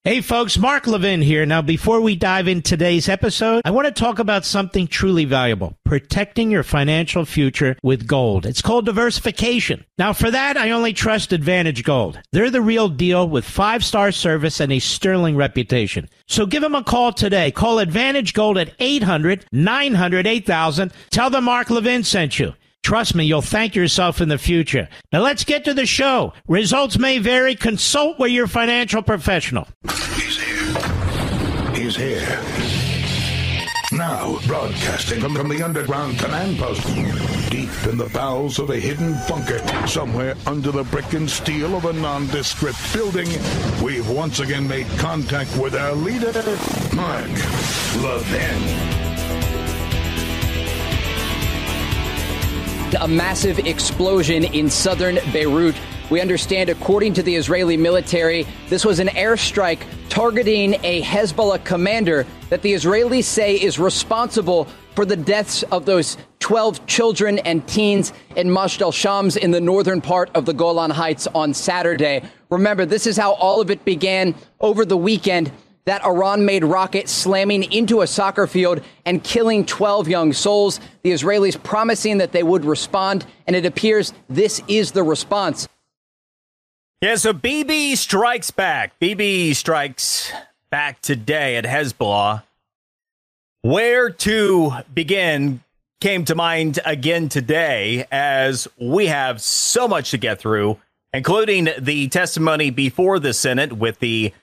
Hey folks, Mark Levin here. Now, before we dive into today's episode, I want to talk about something truly valuable, protecting your financial future with gold. It's called diversification. Now, for that, I only trust Advantage Gold. They're the real deal with 5-star service and a sterling reputation. So give them a call today. Call Advantage Gold at 800-900-8000. Tell them Mark Levin sent you. Trust me, you'll thank yourself in the future. Now let's get to the show. Results may vary. Consult with your financial professional. He's here. He's here. Now, broadcasting from the underground command post, deep in the bowels of a hidden bunker, somewhere under the brick and steel of a nondescript building, we've once again made contact with our leader, Mark Levin. A massive explosion in southern Beirut. We understand, according to the Israeli military, this was an airstrike targeting a Hezbollah commander that the Israelis say is responsible for the deaths of those 12 children and teens in Majd al-Shams in the northern part of the Golan Heights on Saturday. Remember, this is how all of it began over the weekend. That Iran-made rocket slamming into a soccer field and killing 12 young souls. The Israelis promising that they would respond, and it appears this is the response. Yeah, so Bibi strikes back. Bibi strikes back today at Hezbollah. Where to begin came to mind again today, as we have so much to get through, including the testimony before the Senate with the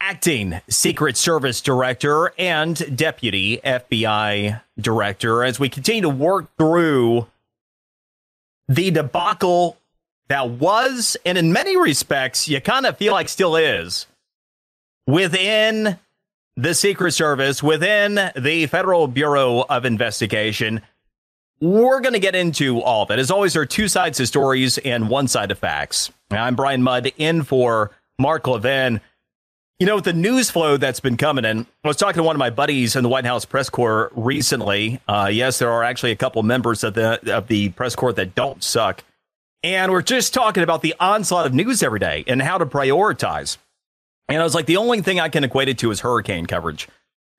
acting Secret Service director and deputy FBI director, as we continue to work through the debacle that was, and in many respects, you kind of feel like still is, within the Secret Service, within the Federal Bureau of Investigation. We're going to get into all of it. As always, there are two sides to stories and one side of facts. I'm Brian Mudd, in for Mark Levin. You know, with the news flow that's been coming in, I was talking to one of my buddies in the White House press corps recently. Yes, there are actually a couple members of the press corps that don't suck. And we're just talking about the onslaught of news every day and how to prioritize. And I was like, the only thing I can equate it to is hurricane coverage.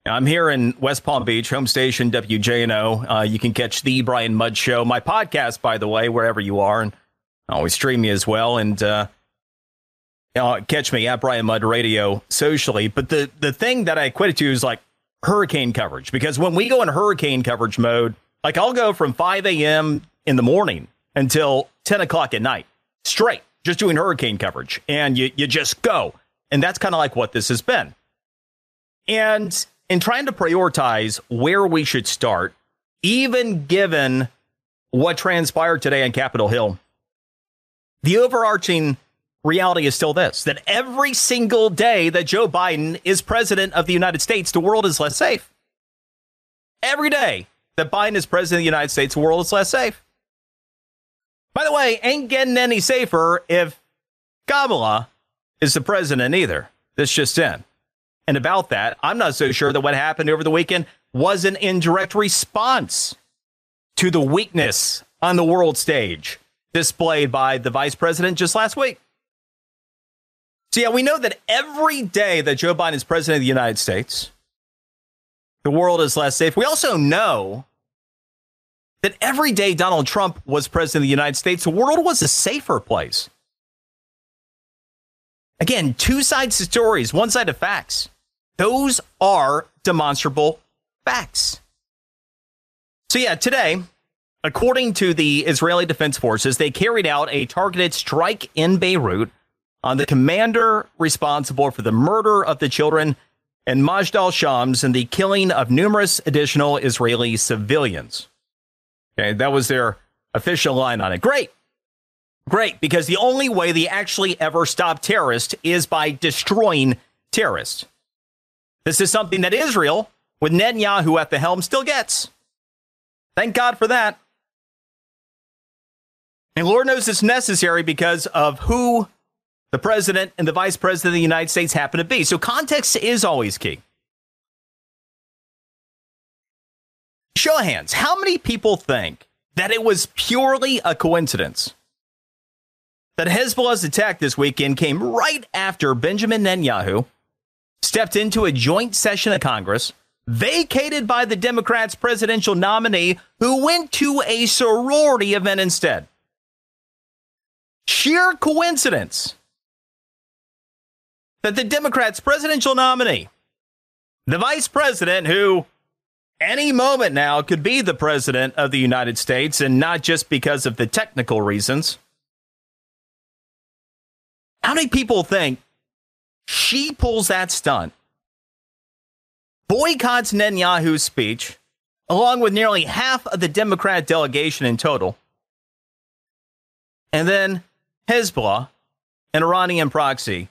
I'm here in West Palm Beach, home station WJNO. You can catch the Brian Mudd Show, my podcast, by the way, wherever you are. And always stream me as well. And catch me at Brian Mudd Radio socially. But the thing that I equate it to is like hurricane coverage, because when we go in hurricane coverage mode, like I'll go from 5 a.m. in the morning until 10 o'clock at night straight, just doing hurricane coverage. And you just go. And that's kind of like what this has been. And in trying to prioritize where we should start, even given what transpired today on Capitol Hill, the overarching reality is still this, that every single day that Joe Biden is president of the United States, the world is less safe. Every day that Biden is president of the United States, the world is less safe. By the way, ain't getting any safer if Kamala is the president either. This just in. And about that, I'm not so sure that what happened over the weekend was an indirect response to the weakness on the world stage displayed by the vice president just last week. So, yeah, we know that every day that Joe Biden is president of the United States, the world is less safe. We also know that every day Donald Trump was president of the United States, the world was a safer place. Again, two sides to stories, one side of facts. Those are demonstrable facts. So, yeah, today, according to the Israeli Defense Forces, they carried out a targeted strike in Beirut on the commander responsible for the murder of the children in Majd al-Shams and the killing of numerous additional Israeli civilians. Okay, that was their official line on it. Great, because the only way they actually ever stop terrorists is by destroying terrorists. This is something that Israel, with Netanyahu at the helm, still gets. Thank God for that. And Lord knows it's necessary because of who the president and the vice president of the United States happen to be. So context is always key. Show of hands, how many people think that it was purely a coincidence that Hezbollah's attack this weekend came right after Benjamin Netanyahu stepped into a joint session of Congress vacated by the Democrats' presidential nominee, who went to a sorority event instead. Sheer coincidence that the Democrats' presidential nominee, the vice president, who any moment now could be the president of the United States, and not just because of the technical reasons. How many people think she pulls that stunt, boycotts Netanyahu's speech, along with nearly half of the Democrat delegation in total, and then Hezbollah, an Iranian proxy,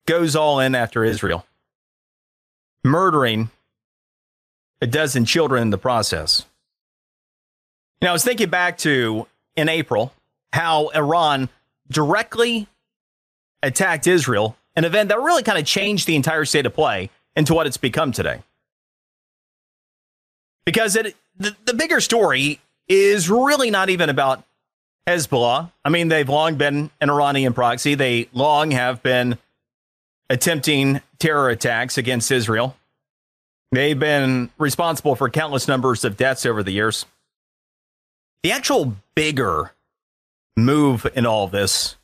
goes all in after Israel, murdering a dozen children in the process? I was thinking back to, in April, how Iran directly attacked Israel, an event that really kind of changed the entire state of play into what it's become today. Because the bigger story is really not even about Hezbollah. I mean, they've long been an Iranian proxy. They long have been attempting terror attacks against Israel. They've been responsible for countless numbers of deaths over the years. The actual bigger move in all this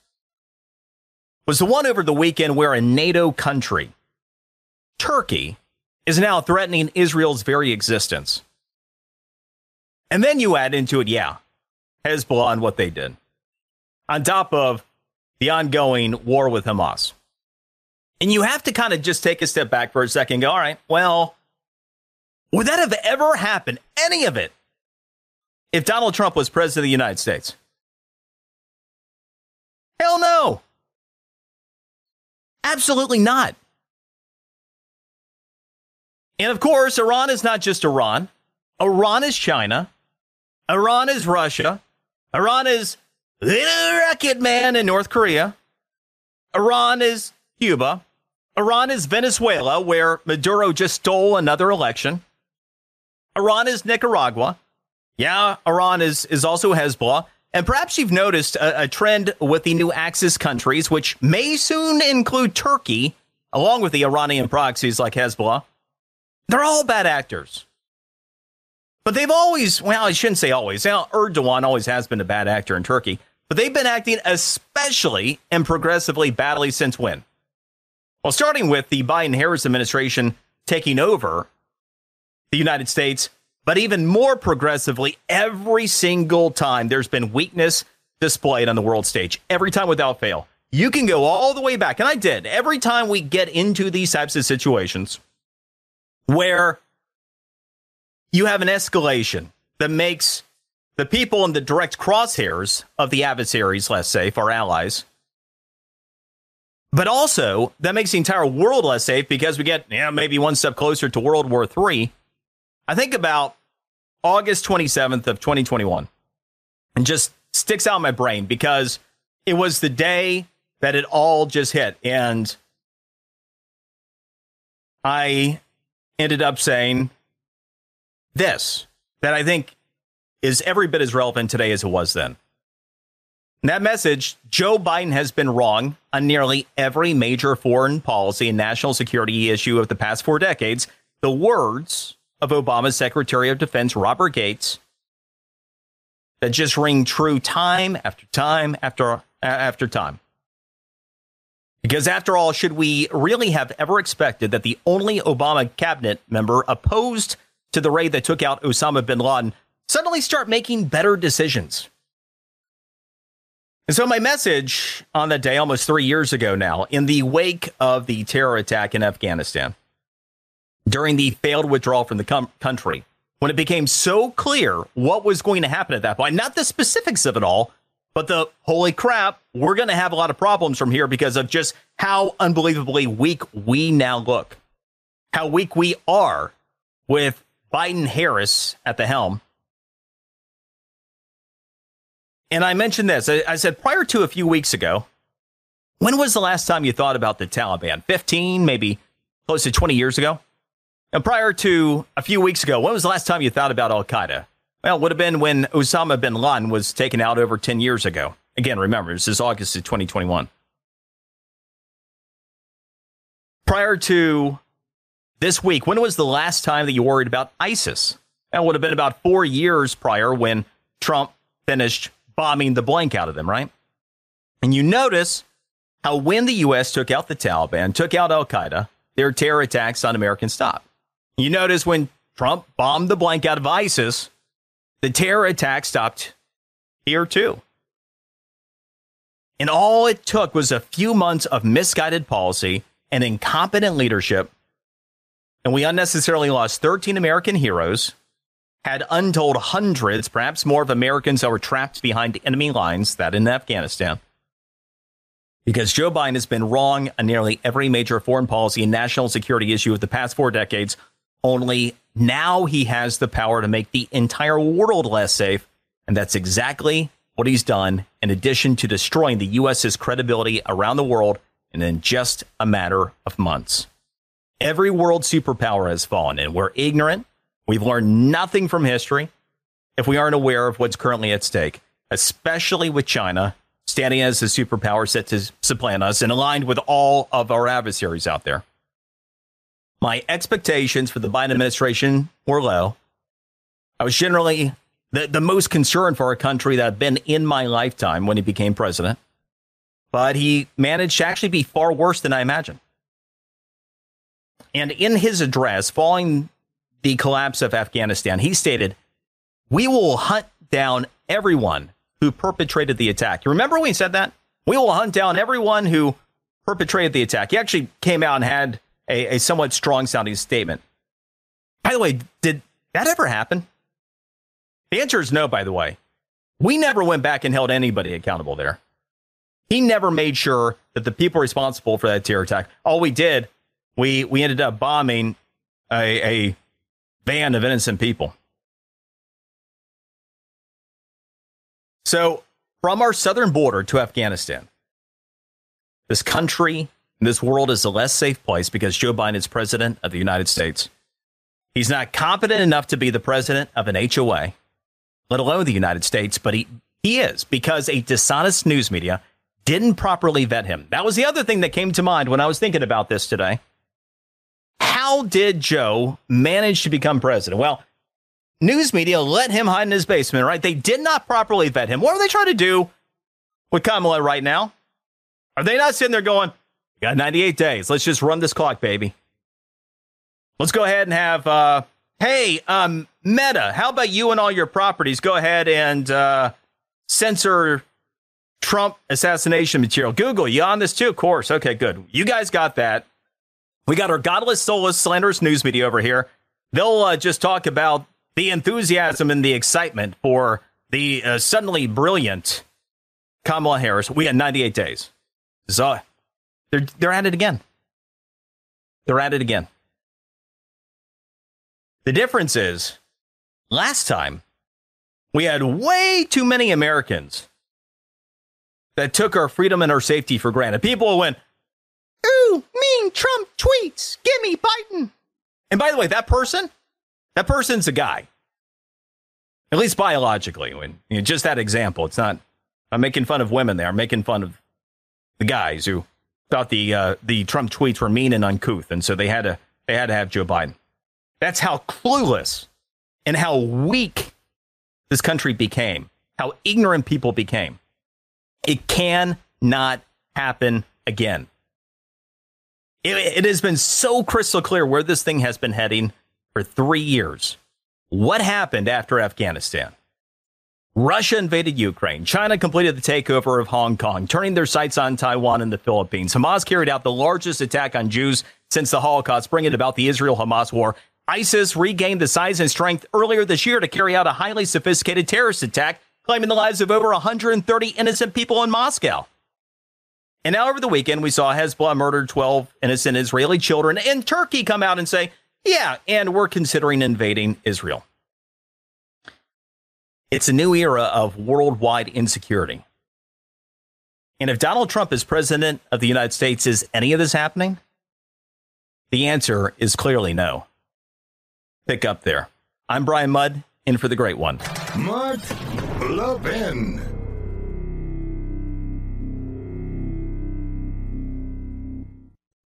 was the one over the weekend where a NATO country, Turkey, is now threatening Israel's very existence. And then you add into it, Hezbollah and what they did, on top of the ongoing war with Hamas. And you have to kind of just take a step back for a second and go, all right, well, would that have ever happened, any of it, if Donald Trump was president of the United States? Hell no. Absolutely not. And of course, Iran is not just Iran. Iran is China. Iran is Russia. Iran is Little Rocket Man in North Korea. Iran is Cuba. Iran is Venezuela, where Maduro just stole another election. Iran is Nicaragua. Yeah, Iran is also Hezbollah. And perhaps you've noticed a trend with the new Axis countries, which may soon include Turkey, along with the Iranian proxies like Hezbollah. They're all bad actors. But they've always, well, I shouldn't say always. Now, Erdogan always has been a bad actor in Turkey. But they've been acting especially and progressively badly since when? Well, starting with the Biden-Harris administration taking over the United States, but even more progressively, every single time there's been weakness displayed on the world stage, every time without fail. You can go all the way back, and I did, every time we get into these types of situations where you have an escalation that makes the people in the direct crosshairs of the adversaries less safe, our allies, but also that makes the entire world less safe because we get maybe one step closer to World War III. I think about August 27th of 2021, and just sticks out in my brain because it was the day that it all just hit. And I ended up saying this, that I think is every bit as relevant today as it was then. And that message, Joe Biden has been wrong on nearly every major foreign policy and national security issue of the past 4 decades. The words of Obama's Secretary of Defense, Robert Gates, that just ring true time after time after time. Because after all, should we really have ever expected that the only Obama cabinet member opposed to the raid that took out Osama bin Laden suddenly start making better decisions? And so my message on that day, almost 3 years ago now, in the wake of the terror attack in Afghanistan, during the failed withdrawal from the country, when it became so clear what was going to happen at that point, not the specifics of it all, but the holy crap, we're going to have a lot of problems from here because of just how unbelievably weak we now look, how weak we are with Biden-Harris at the helm. And I mentioned this. I said prior to a few weeks ago, when was the last time you thought about the Taliban? 15, maybe close to 20 years ago? And prior to a few weeks ago, when was the last time you thought about Al-Qaeda? Well, it would have been when Osama bin Laden was taken out over 10 years ago. Again, remember, this is August of 2021. prior to this week, when was the last time that you worried about ISIS? That would have been about 4 years prior when Trump finished bombing the blank out of them, right? And you notice how when the U.S. took out the Taliban, took out al-Qaeda, their terror attacks on Americans stopped. You notice when Trump bombed the blank out of ISIS, the terror attack stopped here too. And all it took was a few months of misguided policy and incompetent leadership, and we unnecessarily lost 13 American heroes, had untold hundreds, perhaps more, of Americans that were trapped behind enemy lines, that in Afghanistan. Because Joe Biden has been wrong on nearly every major foreign policy and national security issue of the past 4 decades, only now he has the power to make the entire world less safe, and that's exactly what he's done, in addition to destroying the U.S.'s credibility around the world in just a matter of months. Every world superpower has fallen, and we're ignorant. We've learned nothing from history if we aren't aware of what's currently at stake, especially with China standing as a superpower set to supplant us and aligned with all of our adversaries out there. My expectations for the Biden administration were low. I was generally the most concerned for our country that I've been in my lifetime when he became president. But he managed to actually be far worse than I imagined. And in his address following the collapse of Afghanistan, he stated, "We will hunt down everyone who perpetrated the attack." You remember when he said that? We will hunt down everyone who perpetrated the attack. He actually came out and had a somewhat strong sounding statement. By the way, did that ever happen? The answer is no, by the way. We never went back and held anybody accountable there. He never made sure that the people responsible for that terror attack, all we did, we ended up bombing a band of innocent people. So from our southern border to Afghanistan, this country, this world is a less safe place because Joe Biden is president of the United States. He's not competent enough to be the president of an HOA, let alone the United States, but he is, because a dishonest news media didn't properly vet him. That was the other thing that came to mind when I was thinking about this today. How did Joe manage to become president? Well, news media let him hide in his basement, right? They did not properly vet him. What are they trying to do with Kamala right now? Are they not sitting there going, "We got 98 days. Let's just run this clock, baby. Let's go ahead and have, hey, Meta, how about you and all your properties go ahead and censor Trump assassination material? Google, you on this too? Of course. Okay, good. You guys got that. We got our godless, soulless, slanderous news media over here. They'll just talk about the enthusiasm and the excitement for the suddenly brilliant Kamala Harris. We had 98 days. So they're at it again. They're at it again. The difference is, last time, we had way too many Americans that took our freedom and our safety for granted. People went, "Ooh, mean Trump tweets. Gimme Biden." And by the way, that person's a guy. At least biologically. When just that example, it's not, I'm making fun of women there. I'm making fun of the guys who thought the Trump tweets were mean and uncouth, and so they had to have Joe Biden. That's how clueless and how weak this country became, how ignorant people became. It cannot happen again. It has been so crystal clear where this thing has been heading for 3 years. What happened after Afghanistan? Russia invaded Ukraine. China completed the takeover of Hong Kong, turning their sights on Taiwan and the Philippines. Hamas carried out the largest attack on Jews since the Holocaust, bringing about the Israel-Hamas war. ISIS regained the size and strength earlier this year to carry out a highly sophisticated terrorist attack, claiming the lives of over 130 innocent people in Moscow. And now over the weekend, we saw Hezbollah murdered 12 innocent Israeli children, and Turkey come out and say, yeah, and we're considering invading Israel. It's a new era of worldwide insecurity. And if Donald Trump is president of the United States, is any of this happening? The answer is clearly no. Pick up there. I'm Brian Mudd, in for the great one. Mark Levin.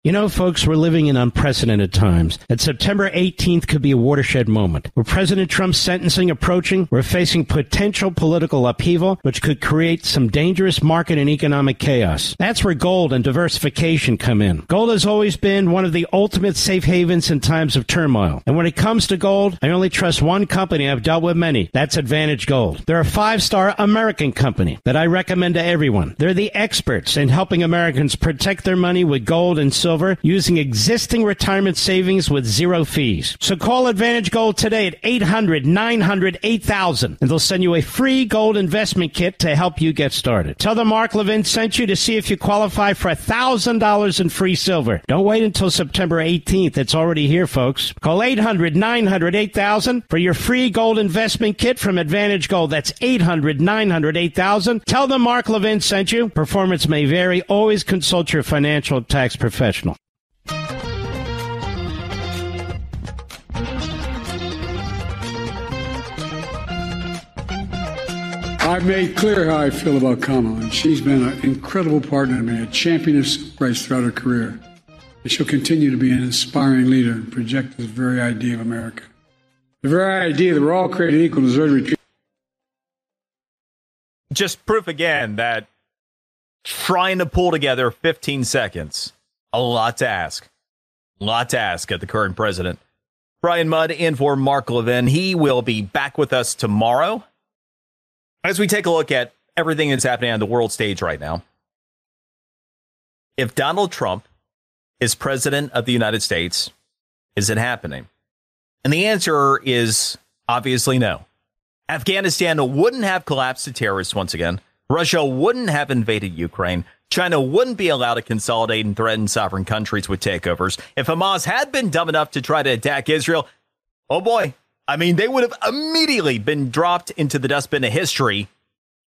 You know, folks, we're living in unprecedented times, and September 18th could be a watershed moment. With President Trump's sentencing approaching, we're facing potential political upheaval, which could create some dangerous market and economic chaos. That's where gold and diversification come in. Gold has always been one of the ultimate safe havens in times of turmoil. And when it comes to gold, I only trust one company. I've dealt with many. That's Advantage Gold. They're a 5-star American company that I recommend to everyone. They're the experts in helping Americans protect their money with gold and silver using existing retirement savings with zero fees. So call Advantage Gold today at 800-900-8000 and they'll send you a free gold investment kit to help you get started. Tell them Mark Levin sent you to see if you qualify for $1,000 in free silver. Don't wait until September 18th. It's already here, folks. Call 800-900-8000 for your free gold investment kit from Advantage Gold. That's 800-900-8000. Tell them Mark Levin sent you. Performance may vary. Always consult your financial tax professional. I've made clear how I feel about Kamala, and she's been an incredible partner to me, a champion of civil rights throughout her career. And she'll continue to be an inspiring leader and project this very idea of America. The very idea that we're all created equal, deserve to be treated. Just proof again that trying to pull together 15 seconds, a lot to ask. A lot to ask at the current president. Brian Mudd in for Mark Levin. He will be back with us tomorrow as we take a look at everything that's happening on the world stage right now. If Donald Trump is president of the United States, is it happening? And the answer is obviously no. Afghanistan wouldn't have collapsed to terrorists once again. Russia wouldn't have invaded Ukraine. China wouldn't be allowed to consolidate and threaten sovereign countries with takeovers. If Hamas had been dumb enough to try to attack Israel, oh boy, I mean, they would have immediately been dropped into the dustbin of history,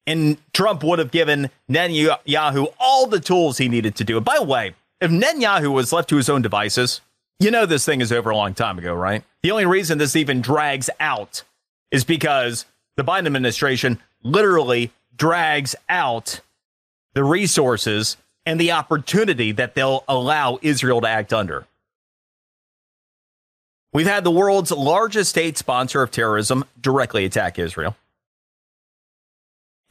and Trump would have given Netanyahu all the tools he needed to do it. By the way, if Netanyahu was left to his own devices, you know this thing is over a long time ago, right? The only reason this even drags out is because the Biden administration literally drags out the resources and the opportunity that they'll allow Israel to act under. We've had the world's largest state sponsor of terrorism directly attack Israel.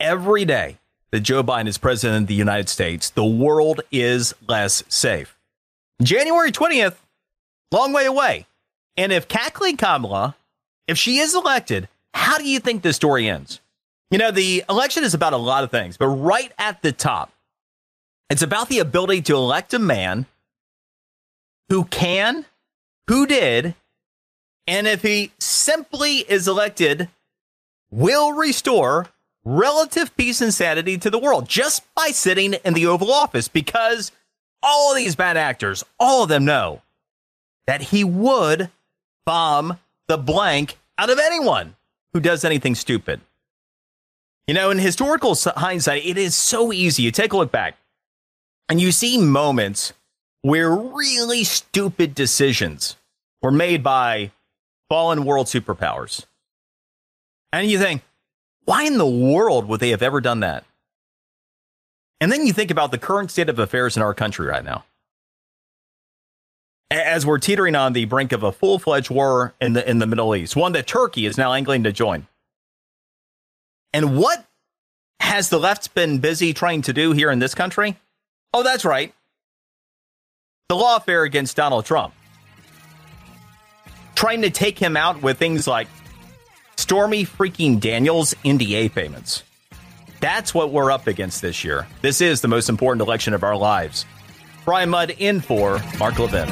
Every day that Joe Biden is president of the United States, the world is less safe. January 20th, long way away. And if cackling Kamala, if she is elected, how do you think this story ends? You know, the election is about a lot of things, but right at the top, it's about the ability to elect a man who can, who did, and if he simply is elected, will restore relative peace and sanity to the world just by sitting in the Oval Office, because all of these bad actors, all of them know that he would bomb the blank out of anyone who does anything stupid. You know, in historical hindsight, it is so easy. You take a look back and you see moments where really stupid decisions were made by fallen world superpowers. And you think, why in the world would they have ever done that? And then you think about the current state of affairs in our country right now. As we're teetering on the brink of a full-fledged war in the Middle East, one that Turkey is now angling to join. And what has the left been busy trying to do here in this country? Oh, that's right. The lawfare against Donald Trump. Trying to take him out with things like Stormy freaking Daniels NDA payments. That's what we're up against this year. This is the most important election of our lives. Brian Mudd in for Mark Levin.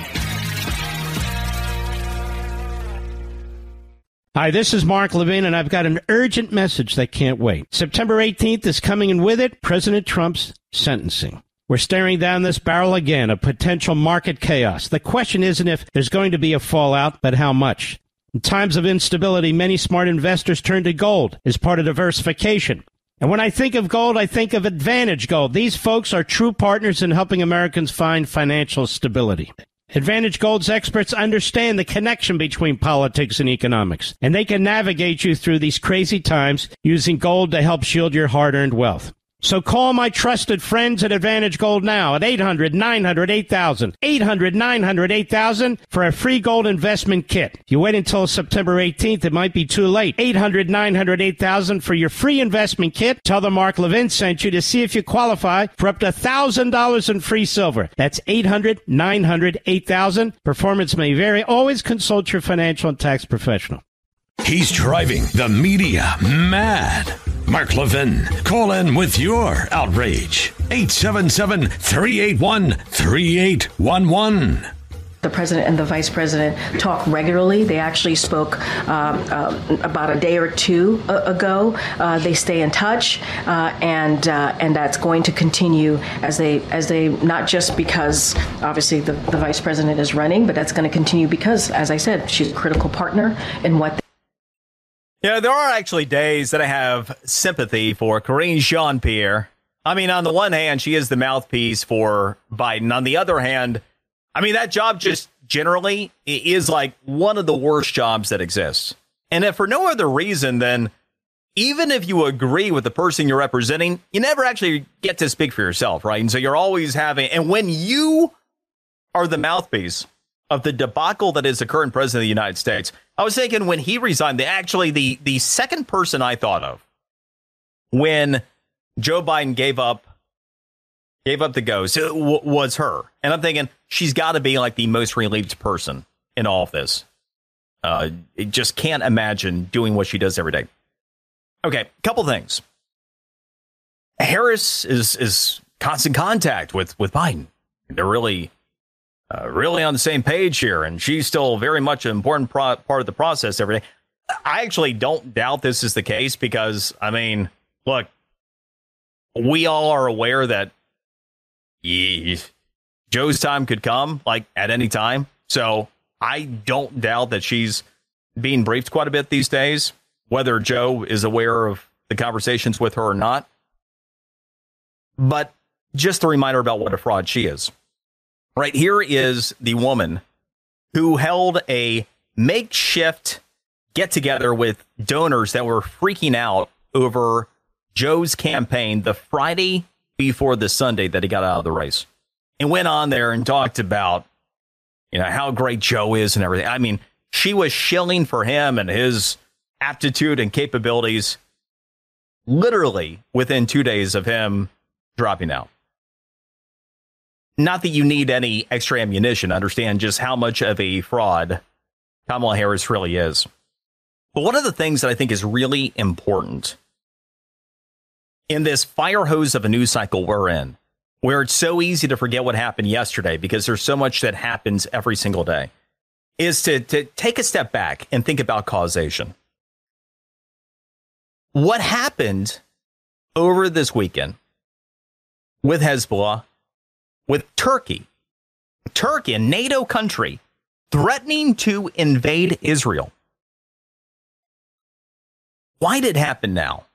Hi, this is Mark Levin, and I've got an urgent message that can't wait. September 18th is coming, and with it, President Trump's sentencing. We're staring down this barrel again of potential market chaos. The question isn't if there's going to be a fallout, but how much. In times of instability, many smart investors turn to gold as part of diversification. And when I think of gold, I think of Advantage Gold. These folks are true partners in helping Americans find financial stability. Advantage Gold's experts understand the connection between politics and economics, and they can navigate you through these crazy times using gold to help shield your hard-earned wealth. So call my trusted friends at Advantage Gold now at 800-900-8000. 800-900-8000 for a free gold investment kit. If you wait until September 18th, it might be too late. 800-900-8000 for your free investment kit. Tell them Mark Levin sent you to see if you qualify for up to $1,000 in free silver. That's 800-900-8000. Performance may vary. Always consult your financial and tax professional. He's driving the media mad. Mark Levin, call in with your outrage. 877-381-3811. The president and the vice president talk regularly. They actually spoke about a day or two ago. They stay in touch, and that's going to continue as they not just because obviously the vice president is running, but that's going to continue because, as I said, she's a critical partner in what. Yeah, there are actually days that I have sympathy for Karine Jean-Pierre. I mean, on the one hand, she is the mouthpiece for Biden. On the other hand, I mean, that job just generally is like one of the worst jobs that exists. And if for no other reason than even if you agree with the person you're representing, you never actually get to speak for yourself, right? And so you're always having, and when you are the mouthpiece of the debacle that is the current president of the United States, I was thinking when he resigned, the second person I thought of when Joe Biden gave up the ghost was her. And I'm thinking she's got to be like the most relieved person in all of this. Just can't imagine doing what she does every day. OK, couple things. Harris is constant contact with Biden. They're really on the same page here. And she's still very much an important part of the process every day. I actually don't doubt this is the case because, I mean, look, we all are aware that Joe's time could come like at any time. So I don't doubt that she's being briefed quite a bit these days, whether Joe is aware of the conversations with her or not. But just a reminder about what a fraud she is. Right here is the woman who held a makeshift get together with donors that were freaking out over Joe's campaign the Friday before the Sunday that he got out of the race, and went on there and talked about, how great Joe is and everything. I mean, she was shilling for him and his aptitude and capabilities literally within 2 days of him dropping out. Not that you need any extra ammunition to understand just how much of a fraud Kamala Harris really is. But one of the things that I think is really important in this fire hose of a news cycle we're in, where it's so easy to forget what happened yesterday because there's so much that happens every single day, is to take a step back and think about causation. What happened over this weekend with Hezbollah, with Turkey, a NATO country, threatening to invade Israel? Why did it happen now?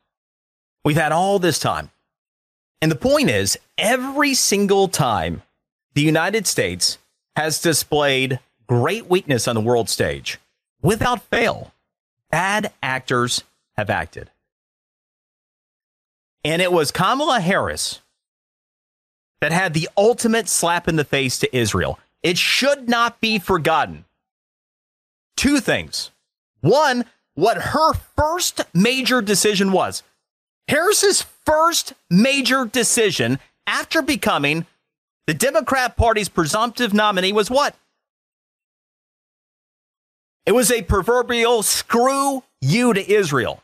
We've had all this time. And the point is, every single time the United States has displayed great weakness on the world stage, without fail, bad actors have acted. And it was Kamala Harris that had the ultimate slap in the face to Israel. It should not be forgotten. Two things. One, what her first major decision was. Harris's first major decision after becoming the Democrat Party's presumptive nominee was what? It was a proverbial screw you to Israel.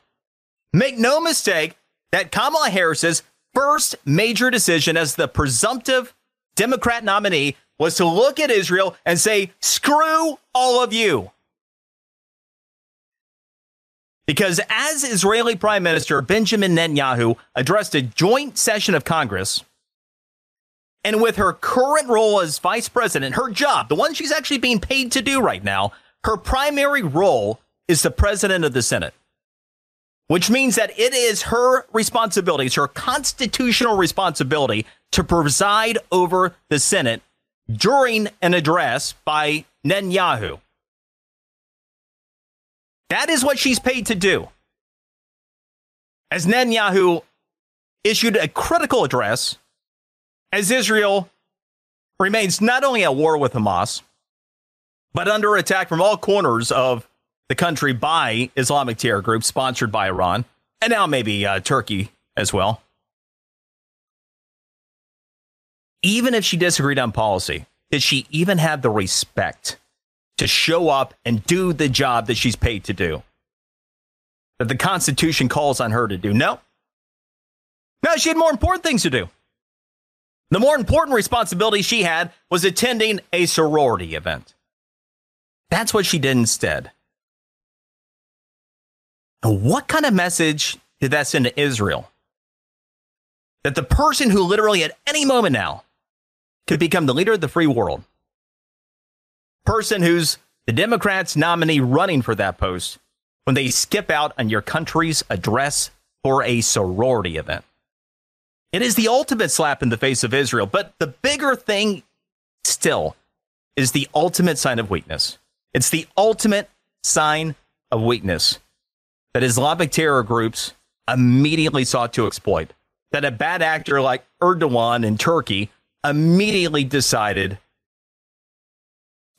Make no mistake that Kamala Harris's first major decision as the presumptive Democrat nominee was to look at Israel and say, screw all of you. Because as Israeli Prime Minister Benjamin Netanyahu addressed a joint session of Congress, and with her current role as vice president, her job, the one she's actually being paid to do right now, her primary role is the president of the Senate. Which means that it is her responsibility, it's her constitutional responsibility to preside over the Senate during an address by Netanyahu. That is what she's paid to do. As Netanyahu issued a critical address as Israel remains not only at war with Hamas, but under attack from all corners of the country by Islamic terror groups sponsored by Iran, and now maybe Turkey as well. Even if she disagreed on policy, did she even have the respect to show up and do the job that she's paid to do, that the Constitution calls on her to do? No. No, she had more important things to do. The more important responsibility she had was attending a sorority event. That's what she did instead. And what kind of message did that send to Israel? That the person who literally at any moment now could become the leader of the free world, person who's the Democrats' nominee running for that post, when they skip out on your country's address for a sorority event. It is the ultimate slap in the face of Israel. But the bigger thing still is the ultimate sign of weakness. It's the ultimate sign of weakness that Islamic terror groups immediately sought to exploit. That a bad actor like Erdogan in Turkey immediately decided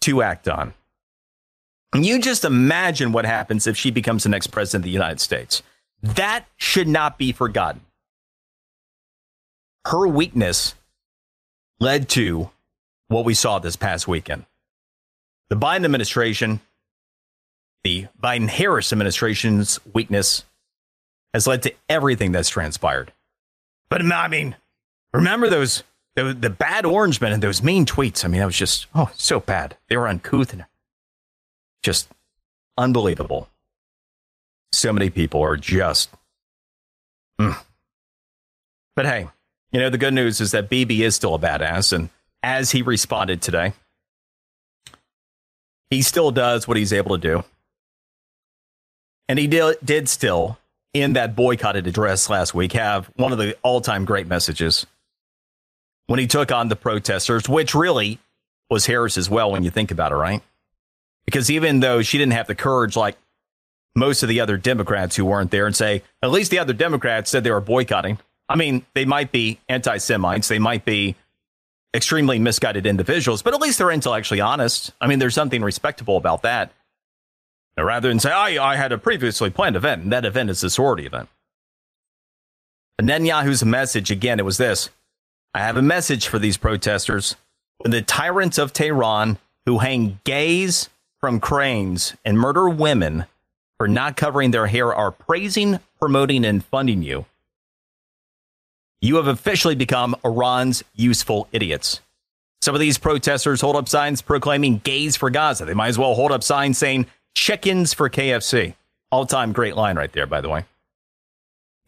to act on. And you just imagine what happens if she becomes the next president of the United States. That should not be forgotten. Her weakness led to what we saw this past weekend. The Biden administration, the Biden-Harris administration's weakness has led to everything that's transpired. But I mean, remember the bad orange men and those mean tweets. I mean, that was just, so bad. They were uncouth and just unbelievable. So many people are just, But hey, the good news is that Bibi is still a badass. And as he responded today, he still does what he's able to do. And he did still, in that boycotted address last week, have one of the all-time great messages when he took on the protesters, which really was Harris as well when you think about it, right? Because even though she didn't have the courage like most of the other Democrats who weren't there and say, at least the other Democrats said they were boycotting. I mean, they might be anti-Semites. They might be extremely misguided individuals, but at least they're intellectually honest. I mean, there's something respectable about that. Rather than say, I had a previously planned event, and that event is a sorority event. Netanyahu's message, again, it was this. I have a message for these protesters. When the tyrants of Tehran who hang gays from cranes and murder women for not covering their hair are praising, promoting, and funding you, you have officially become Iran's useful idiots. Some of these protesters hold up signs proclaiming gays for Gaza. They might as well hold up signs saying chickens for KFC. All-time great line right there, by the way.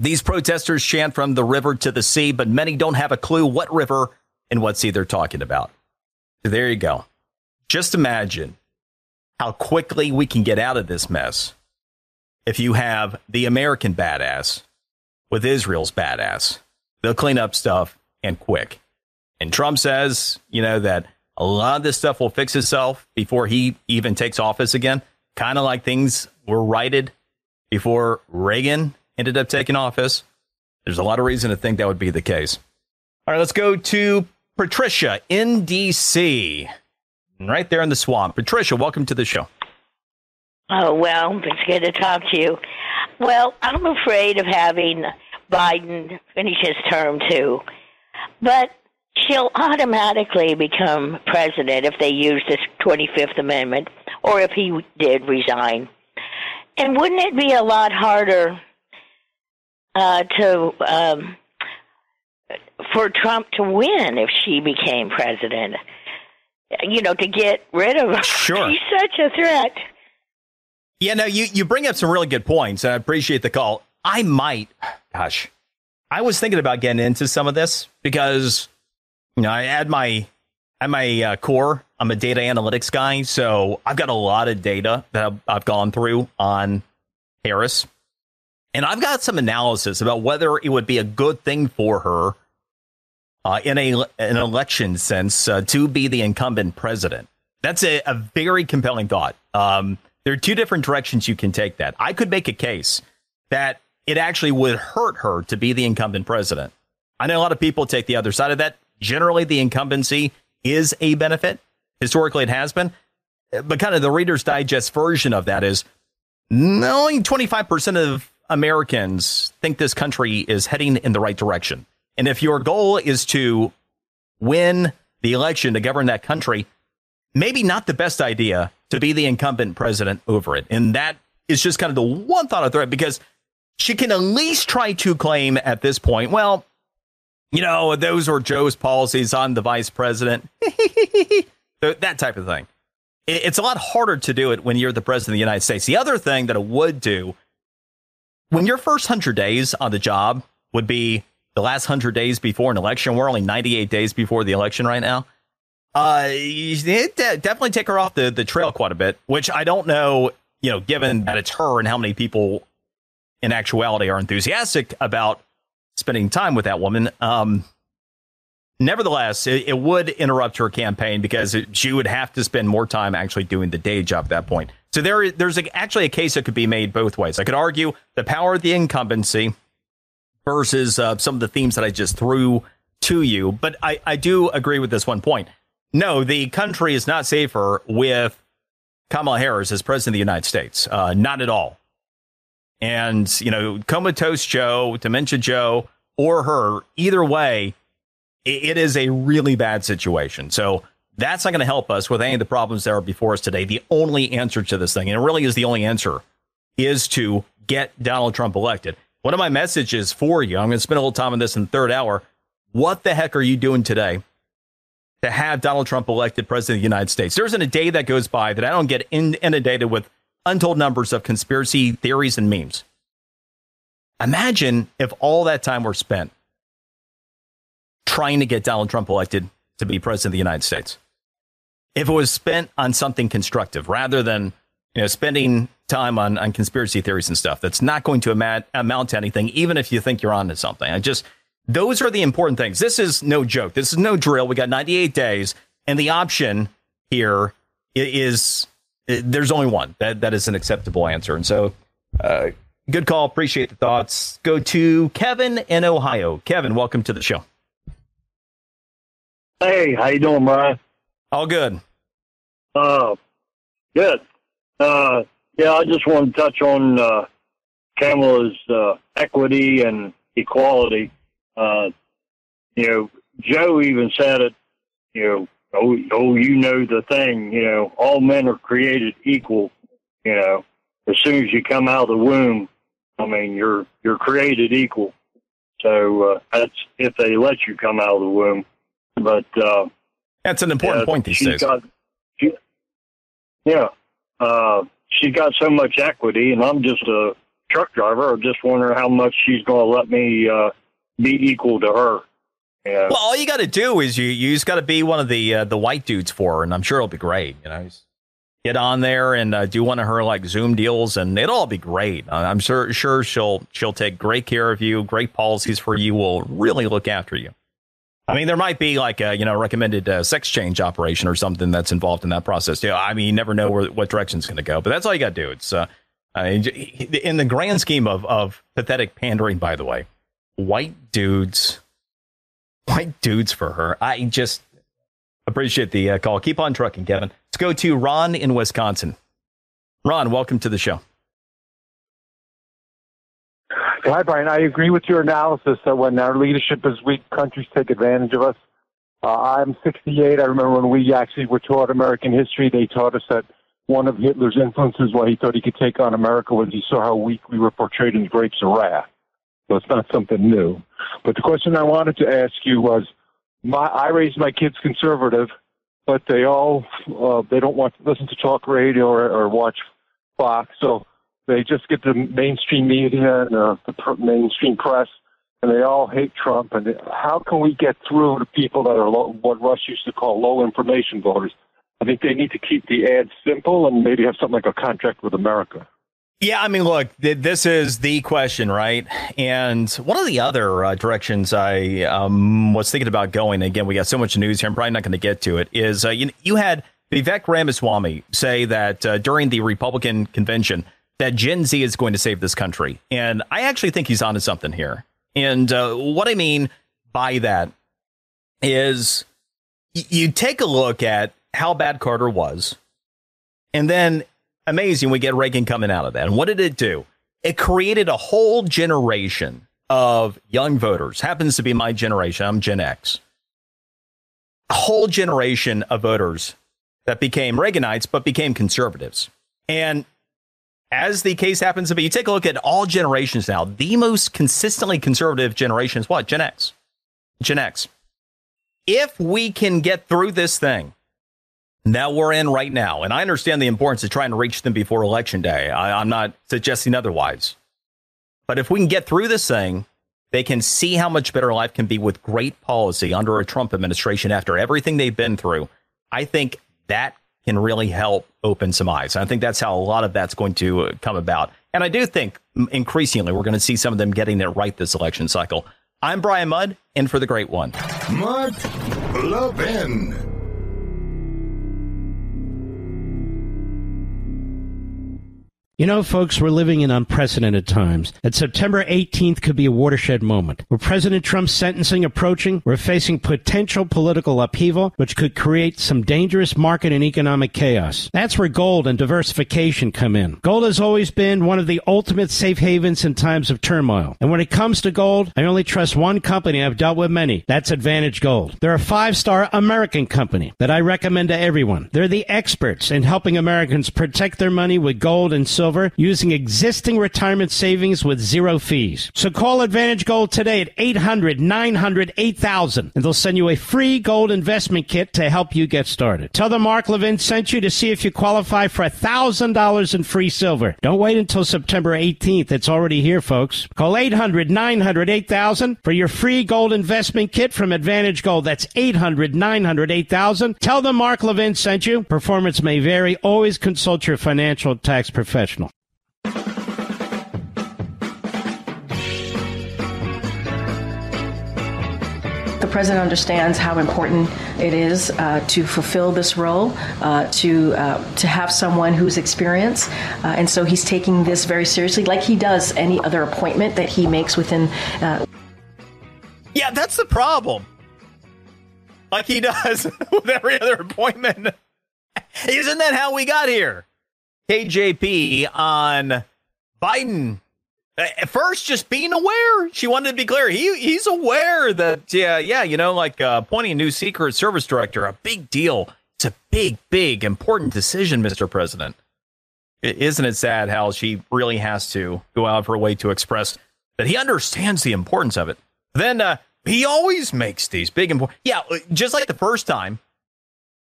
These protesters chant from the river to the sea, but many don't have a clue what river and what sea they're talking about. So there you go. Just imagine how quickly we can get out of this mess if you have the American badass with Israel's badass. They'll clean up stuff and quick. And Trump says, that a lot of this stuff will fix itself before he even takes office again. Kind of like things were righted before Reagan ended up taking office. There's a lot of reason to think that would be the case. All right, let's go to Patricia in D.C. Right there in the swamp. Patricia, welcome to the show. Oh, well, it's good to talk to you. Well, I'm afraid of having Biden finish his term, too. But she'll automatically become president if they use this 25th Amendment, or if he did resign. And wouldn't it be a lot harder for Trump to win if she became president? To get rid of her. Sure. He's such a threat. Yeah, no, you bring up some really good points, and I appreciate the call. I was thinking about getting into some of this because, I add my core, I'm a data analytics guy, so I've got a lot of data that I've gone through on Harris. And I've got some analysis about whether it would be a good thing for her in an election sense to be the incumbent president. That's a very compelling thought. There are two different directions you can take that. I could make a case that it actually would hurt her to be the incumbent president. I know a lot of people take the other side of that. Generally, the incumbency is a benefit. Historically, it has been. But kind of the Reader's Digest version of that is only 25% of Americans think this country is heading in the right direction. And if your goal is to win the election to govern that country, maybe not the best idea to be the incumbent president over it. And that is just kind of the one thought of threat, because she can at least try to claim at this point, well, you know, those were Joe's policies on the vice president, that type of thing. It's a lot harder to do it when you're the president of the United States. The other thing that it would do, when your first 100 days on the job would be the last 100 days before an election, we're only 98 days before the election right now. It definitely take her off the trail quite a bit, which I don't know, you know, given that it's her and how many people in actuality are enthusiastic about spending time with that woman. Nevertheless, it would interrupt her campaign, because she would have to spend more time actually doing the day job at that point. So there's actually a case that could be made both ways. I could argue the power of the incumbency versus some of the themes that I just threw to you. But I do agree with this one point. No, the country is not safer with Kamala Harris as president of the United States. Not at all. And, you know, Comatose Joe, Dementia Joe, or her, either way, it is a really bad situation. So that's not going to help us with any of the problems that are before us today. The only answer to this thing, and it really is the only answer, is to get Donald Trump elected. One of my messages for you, I'm going to spend a little time on this in the third hour. What the heck are you doing today to have Donald Trump elected president of the United States? There isn't a day that goes by that I don't get inundated with untold numbers of conspiracy theories and memes. Imagine if all that time were spent trying to get Donald Trump elected to be president of the United States. If it was spent on something constructive rather than, you know, spending time on conspiracy theories and stuff that's not going to amount to anything, even if you think you're onto something. Those are the important things. This is no joke. This is no drill. We got 98 days, and the option here is there's only one. That is an acceptable answer. And so, good call. Appreciate the thoughts. Go to Kevin in Ohio. Kevin, welcome to the show. Hey, how you doing, Brian? All good. Good. Yeah, I just want to touch on Kamala's equity and equality. You know, Joe even said it, you know, you know the thing, you know, all men are created equal, you know, as soon as you come out of the womb, I mean, you're created equal. So that's if they let you come out of the womb. But that's an important point these days. She's got so much equity, and I'm just a truck driver. I just wonder how much she's going to let me be equal to her. Yeah. Well, all you got to do is you just got to be one of the white dudes for her, and I'm sure it'll be great. You know, just get on there and do one of her like Zoom deals, and it'll all be great. I'm sure she'll take great care of you. Great policies for you. Will really look after you. I mean, there might be like a recommended sex change operation or something that's involved in that process. Yeah, I mean, you never know what direction it's going to go, but that's all you got to do. It's in the grand scheme of pathetic pandering. By the way, white dudes for her. I just appreciate the call. Keep on trucking, Kevin. Let's go to Ron in Wisconsin. Ron, welcome to the show. Hi, Brian. I agree with your analysis that when our leadership is weak, countries take advantage of us. I'm 68. I remember when we actually were taught American history, they taught us that one of Hitler's influences why he thought he could take on America was he saw how weak we were portrayed in Grapes of Wrath. So it's not something new. But the question I wanted to ask you was, I raised my kids conservative, but they all they don't want to listen to talk radio or watch Fox, so they just get the mainstream media and the mainstream press, and they all hate Trump. And how can we get through to people that are what Rush used to call low information voters? I think they need to keep the ads simple and maybe have something like a contract with America. Yeah, I mean, look, this is the question, right? And one of the other directions I was thinking about going, again, we got so much news here, I'm probably not going to get to it, is you had Vivek Ramaswamy say that during the Republican convention that Gen Z is going to save this country. And I actually think he's onto something here. And what I mean by that is you take a look at how bad Carter was, and then amazing, we get Reagan coming out of that. And what did it do? It created a whole generation of young voters. Happens to be my generation. I'm Gen X. A whole generation of voters that became Reaganites, but became conservatives. And as the case happens to be, you take a look at all generations now. The most consistently conservative generation is what? Gen X. Gen X. If we can get through this thing that we're in right now, and I understand the importance of trying to reach them before Election Day. I'm not suggesting otherwise. But if we can get through this thing, they can see how much better life can be with great policy under a Trump administration after everything they've been through. I think that can really help open some eyes. I think that's how a lot of that's going to come about. And I do think increasingly we're going to see some of them getting it right this election cycle. I'm Brian Mudd, in for the great one. Mark Levin. You know, folks, we're living in unprecedented times. And September 18th could be a watershed moment. With President Trump's sentencing approaching, we're facing potential political upheaval, which could create some dangerous market and economic chaos. That's where gold and diversification come in. Gold has always been one of the ultimate safe havens in times of turmoil. And when it comes to gold, I only trust one company. I've dealt with many. That's Advantage Gold. They're a 5-star American company that I recommend to everyone. They're the experts in helping Americans protect their money with gold and silver using existing retirement savings with zero fees. So call Advantage Gold today at 800-900-8000 and they'll send you a free gold investment kit to help you get started. Tell them Mark Levin sent you to see if you qualify for $1,000 in free silver. Don't wait until September 18th. It's already here, folks. Call 800-900-8000 for your free gold investment kit from Advantage Gold. That's 800-900-8000. Tell them Mark Levin sent you. Performance may vary. Always consult your financial tax professional. The president understands how important it is to fulfill this role, to have someone who's experienced, and so he's taking this very seriously, like he does any other appointment that he makes within. Yeah, that's the problem. Like he does with every other appointment. Isn't that how we got here? KJP on Biden. At first, just being aware. She wanted to be clear. He's aware that, appointing a new Secret Service director, a big deal. It's a big, big, important decision, Mr. President. Isn't it sad how she really has to go out of her way to express that he understands the importance of it? Then he always makes these big, important. Yeah, just like the first time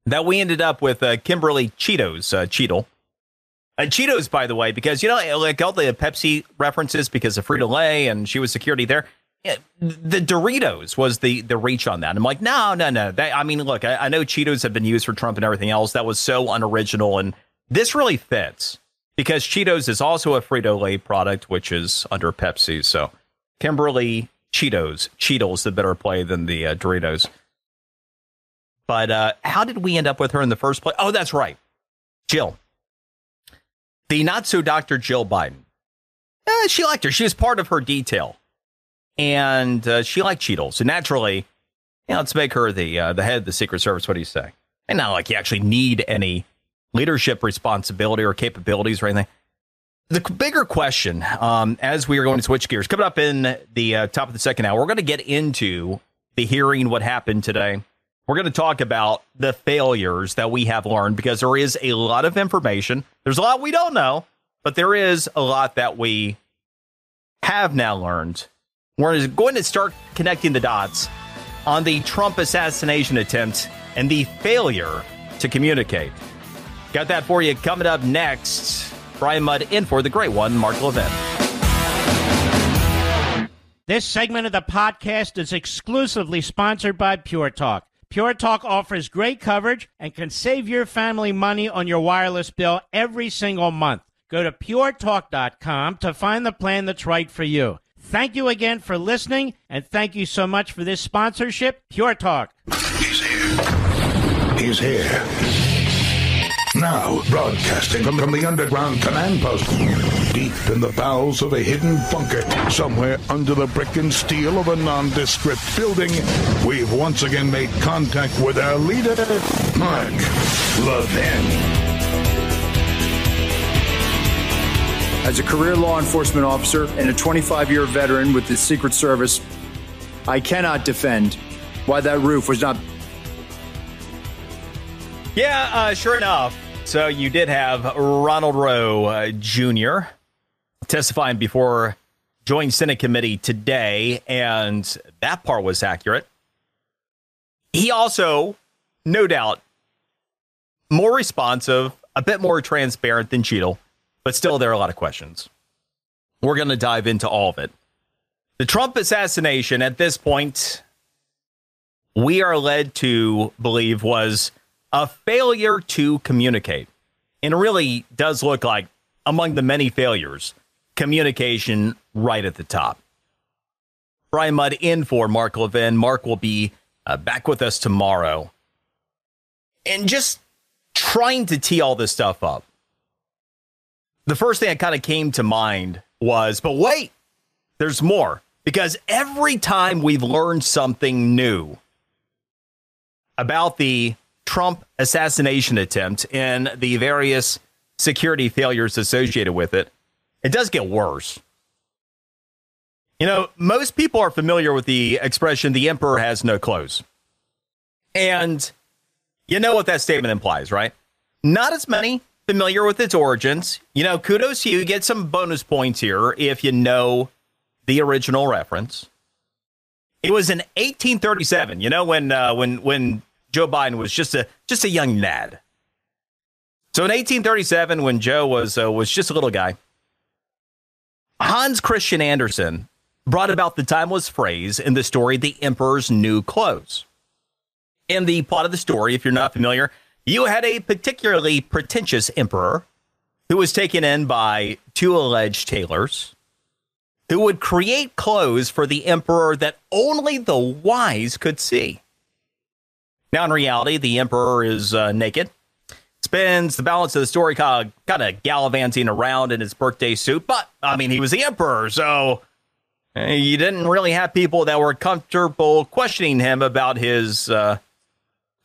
that we ended up with Kimberly Cheetos. Cheetos, by the way, because, like all the Pepsi references because of Frito-Lay and she was security there. Yeah, the Doritos was the reach on that. I'm like, no. Look, I know Cheetos have been used for Trump and everything else. That was so unoriginal. And this really fits because Cheetos is also a Frito-Lay product, which is under Pepsi. So Kimberly Cheetos, the better play than the Doritos. But how did we end up with her in the first place? Oh, that's right. Jill. The not-so-Dr. Jill Biden. She liked her. She was part of her detail. And she liked Cheetos. And naturally, let's make her the head of the Secret Service. What do you say? And not like you actually need any leadership responsibility or capabilities or anything. The bigger question, as we are going to switch gears, coming up in the top of the second hour, we're going to get into the hearing, what happened today. We're going to talk about the failures that we have learned because there is a lot of information. There's a lot we don't know, but there is a lot that we have now learned. We're going to start connecting the dots on the Trump assassination attempt and the failure to communicate. Got that for you coming up next. Brian Mudd in for the great one, Mark Levin. This segment of the podcast is exclusively sponsored by Pure Talk. Pure Talk offers great coverage and can save your family money on your wireless bill every single month. Go to puretalk.com to find the plan that's right for you. Thank you again for listening, and thank you so much for this sponsorship, Pure Talk. He's here. He's here. Now, broadcasting from the underground command post, deep in the bowels of a hidden bunker, somewhere under the brick and steel of a nondescript building, we've once again made contact with our leader, Mark Levin. As a career law enforcement officer and a 25-year veteran with the Secret Service, I cannot defend why that roof was not... Yeah, sure enough. So you did have Ronald Rowe Jr. testifying before Joint Senate Committee today, and that part was accurate. He also, no doubt, more responsive, a bit more transparent than Cheadle, but still there are a lot of questions. We're going to dive into all of it. The Trump assassination at this point, we are led to believe was a failure to communicate. And it really does look like, among the many failures, communication right at the top. Brian Mudd in for Mark Levin. Mark will be back with us tomorrow. And just trying to tee all this stuff up, the first thing that kind of came to mind was, but wait, there's more. Because every time we've learned something new about the Trump assassination attempt and the various security failures associated with it, it does get worse. You know, most people are familiar with the expression, the emperor has no clothes. And you know what that statement implies, right? Not as many familiar with its origins. You know, kudos to you. You get some bonus points here if you know the original reference. It was in 1837, you know, when Joe Biden was just a young lad. So in 1837, when Joe was just a little guy, Hans Christian Andersen brought about the timeless phrase in the story, "The Emperor's New Clothes." In the plot of the story, if you're not familiar, you had a particularly pretentious emperor who was taken in by two alleged tailors who would create clothes for the emperor that only the wise could see. Now, in reality, the emperor is naked, spends the balance of the story kind of gallivanting around in his birthday suit. But, I mean, he was the emperor, so you didn't really have people that were comfortable questioning him about his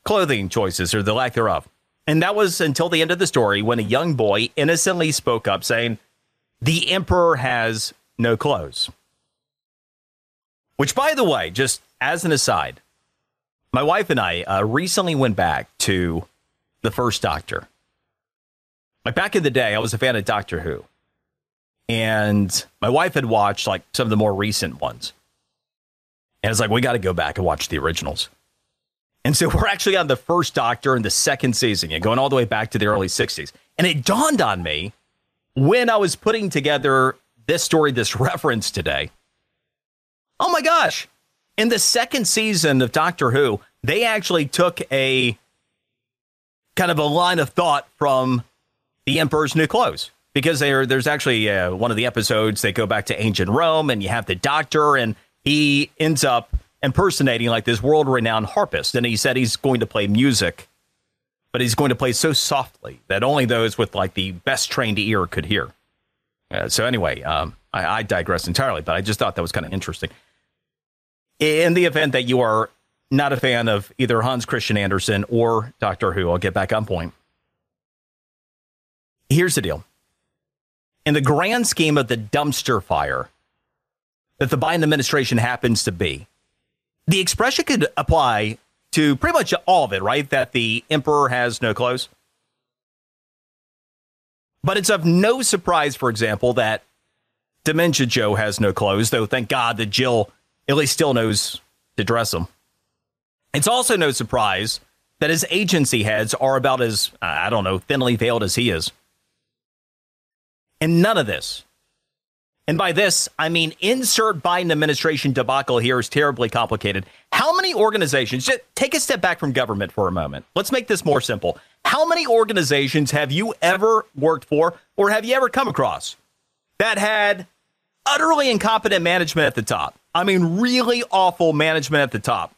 clothing choices or the lack thereof. And that was until the end of the story when a young boy innocently spoke up saying, "The emperor has no clothes." Which, by the way, just as an aside, my wife and I recently went back to the first Doctor. Like back in the day, I was a fan of Doctor Who. And my wife had watched like some of the more recent ones. And it's like, we got to go back and watch the originals. And so we're actually on the first Doctor in the second season, going all the way back to the early 60s. And it dawned on me when I was putting together this story, this reference today. Oh my gosh. In the second season of Doctor Who, they actually took a kind of a line of thought from The Emperor's New Clothes. Because there's actually one of the episodes, they go back to ancient Rome, and you have the Doctor, and he ends up impersonating like this world-renowned harpist. And he said he's going to play music, but he's going to play so softly that only those with like the best trained ear could hear. So anyway, I digress entirely, but I just thought that was kind of interesting. In the event that you are not a fan of either Hans Christian Andersen or Doctor Who, I'll get back on point. Here's the deal. In the grand scheme of the dumpster fire that the Biden administration happens to be, the expression could apply to pretty much all of it, right? That the emperor has no clothes. But it's of no surprise, for example, that Dementia Joe has no clothes, though thank God that Jill at least still knows to dress him. It's also no surprise that his agency heads are about as, I don't know, thinly veiled as he is. And none of this, and by this, I mean insert Biden administration debacle here is terribly complicated. How many organizations, just take a step back from government for a moment. Let's make this more simple. How many organizations have you ever worked for or have you ever come across that had utterly incompetent management at the top? I mean, really awful management at the top.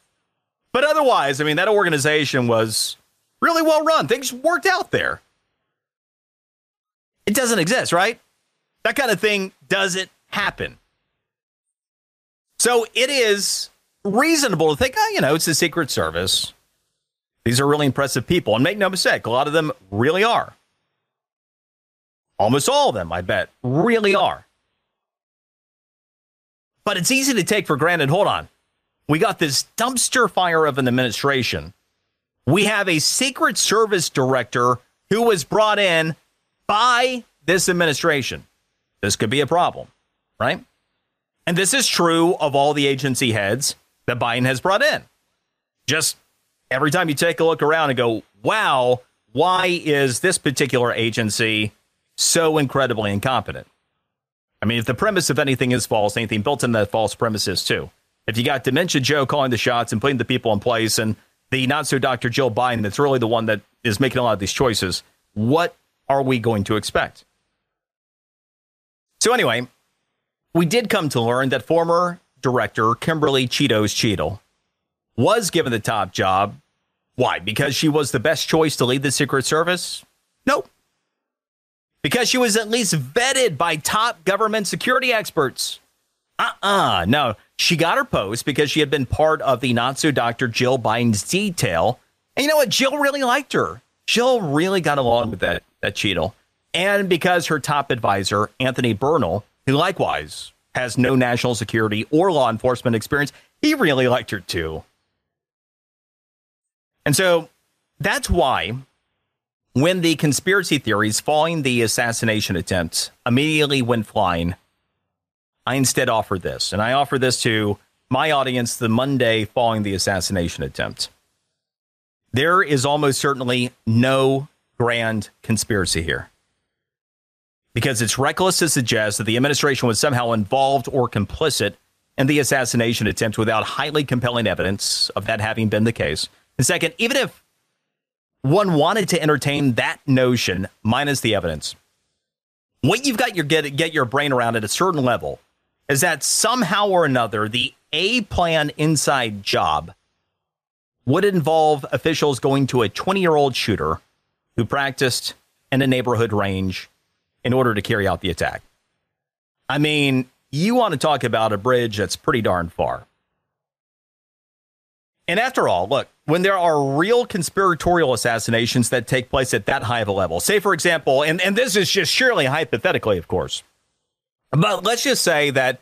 But otherwise, I mean, that organization was really well run. Things worked out there. It doesn't exist, right? That kind of thing doesn't happen. So it is reasonable to think, it's the Secret Service. These are really impressive people. And make no mistake, a lot of them really are. Almost all of them, I bet, really are. But it's easy to take for granted. Hold on. We got this dumpster fire of an administration. We have a Secret Service director who was brought in by this administration. This could be a problem, right? And this is true of all the agency heads that Biden has brought in. Just every time you take a look around and go, wow, why is this particular agency so incredibly incompetent? I mean, if the premise of anything is false, anything built in that false premise is too. If you got Dementia Joe calling the shots and putting the people in place, and the not-so-Dr. Jill Biden that's really the one that is making a lot of these choices, what are we going to expect? So anyway, we did come to learn that former director Kimberly Cheetos Cheadle was given the top job. Why? Because she was the best choice to lead the Secret Service? Nope. Because she was at least vetted by top government security experts. No, she got her post because she had been part of the not-so-Dr. Jill Biden's detail. And you know what? Jill really liked her. Jill really got along with that Cheadle. And because her top advisor, Anthony Bernal, who likewise has no national security or law enforcement experience, he really liked her too. And so that's why when the conspiracy theories following the assassination attempt immediately went flying, I instead offer this. And I offer this to my audience the Monday following the assassination attempt. There is almost certainly no grand conspiracy here, because it's reckless to suggest that the administration was somehow involved or complicit in the assassination attempt without highly compelling evidence of that having been the case. And second, even if one wanted to entertain that notion minus the evidence, what you've got to get your brain around at a certain level is that somehow or another, the A-plan inside job would involve officials going to a 20-year-old shooter who practiced in a neighborhood range in order to carry out the attack. I mean, you want to talk about a bridge that's pretty darn far. And after all, look, when there are real conspiratorial assassinations that take place at that high of a level, say, for example, and this is just surely hypothetically, of course, but let's just say that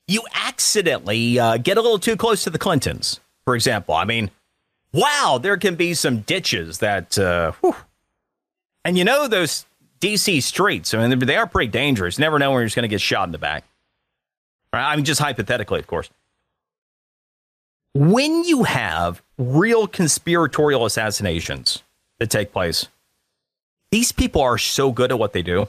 you accidentally get a little too close to the Clintons, for example. I mean, wow, there can be some ditches that, and you know, those D.C. streets, I mean, they are pretty dangerous. You never know when you're just going to get shot in the back. Right? I mean, just hypothetically, of course. When you have real conspiratorial assassinations that take place, these people are so good at what they do.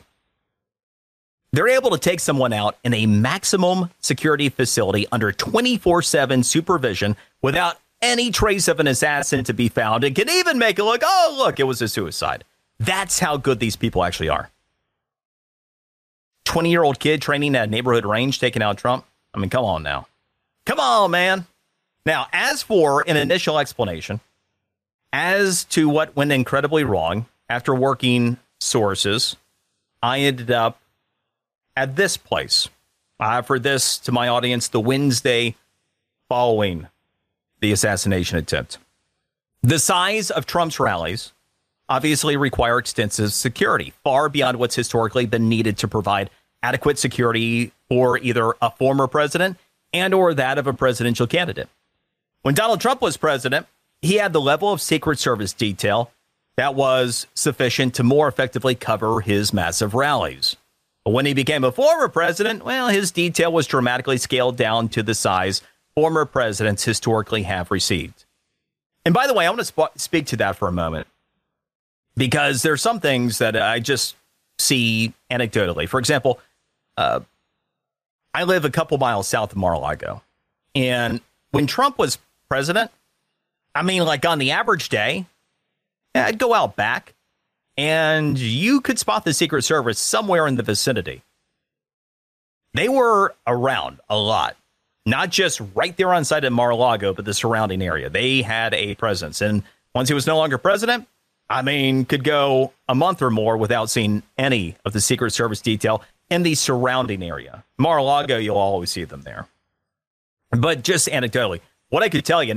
They're able to take someone out in a maximum security facility under 24/7 supervision without any trace of an assassin to be found, and can even make it look, oh, look, it was a suicide. That's how good these people actually are. 20-year-old kid training at a neighborhood range, taking out Trump. I mean, come on now. Come on, man. Now, as for an initial explanation as to what went incredibly wrong, after working sources, I ended up at this place. I offered this to my audience the Wednesday following the assassination attempt. The size of Trump's rallies obviously require extensive security, far beyond what's historically been needed to provide adequate security for either a former president and or that of a presidential candidate. When Donald Trump was president, he had the level of Secret Service detail that was sufficient to more effectively cover his massive rallies. But when he became a former president, well, his detail was dramatically scaled down to the size former presidents historically have received. And by the way, I want to speak to that for a moment, because there are some things that I just see anecdotally. For example, I live a couple miles south of Mar-a-Lago. And when Trump was president, I mean, like on the average day, I'd go out back and you could spot the Secret Service somewhere in the vicinity. They were around a lot, not just right there on site at Mar-a-Lago, but the surrounding area. They had a presence. And once he was no longer president, I mean, could go a month or more without seeing any of the Secret Service detail in the surrounding area. Mar-a-Lago, you'll always see them there. But just anecdotally, what I could tell you,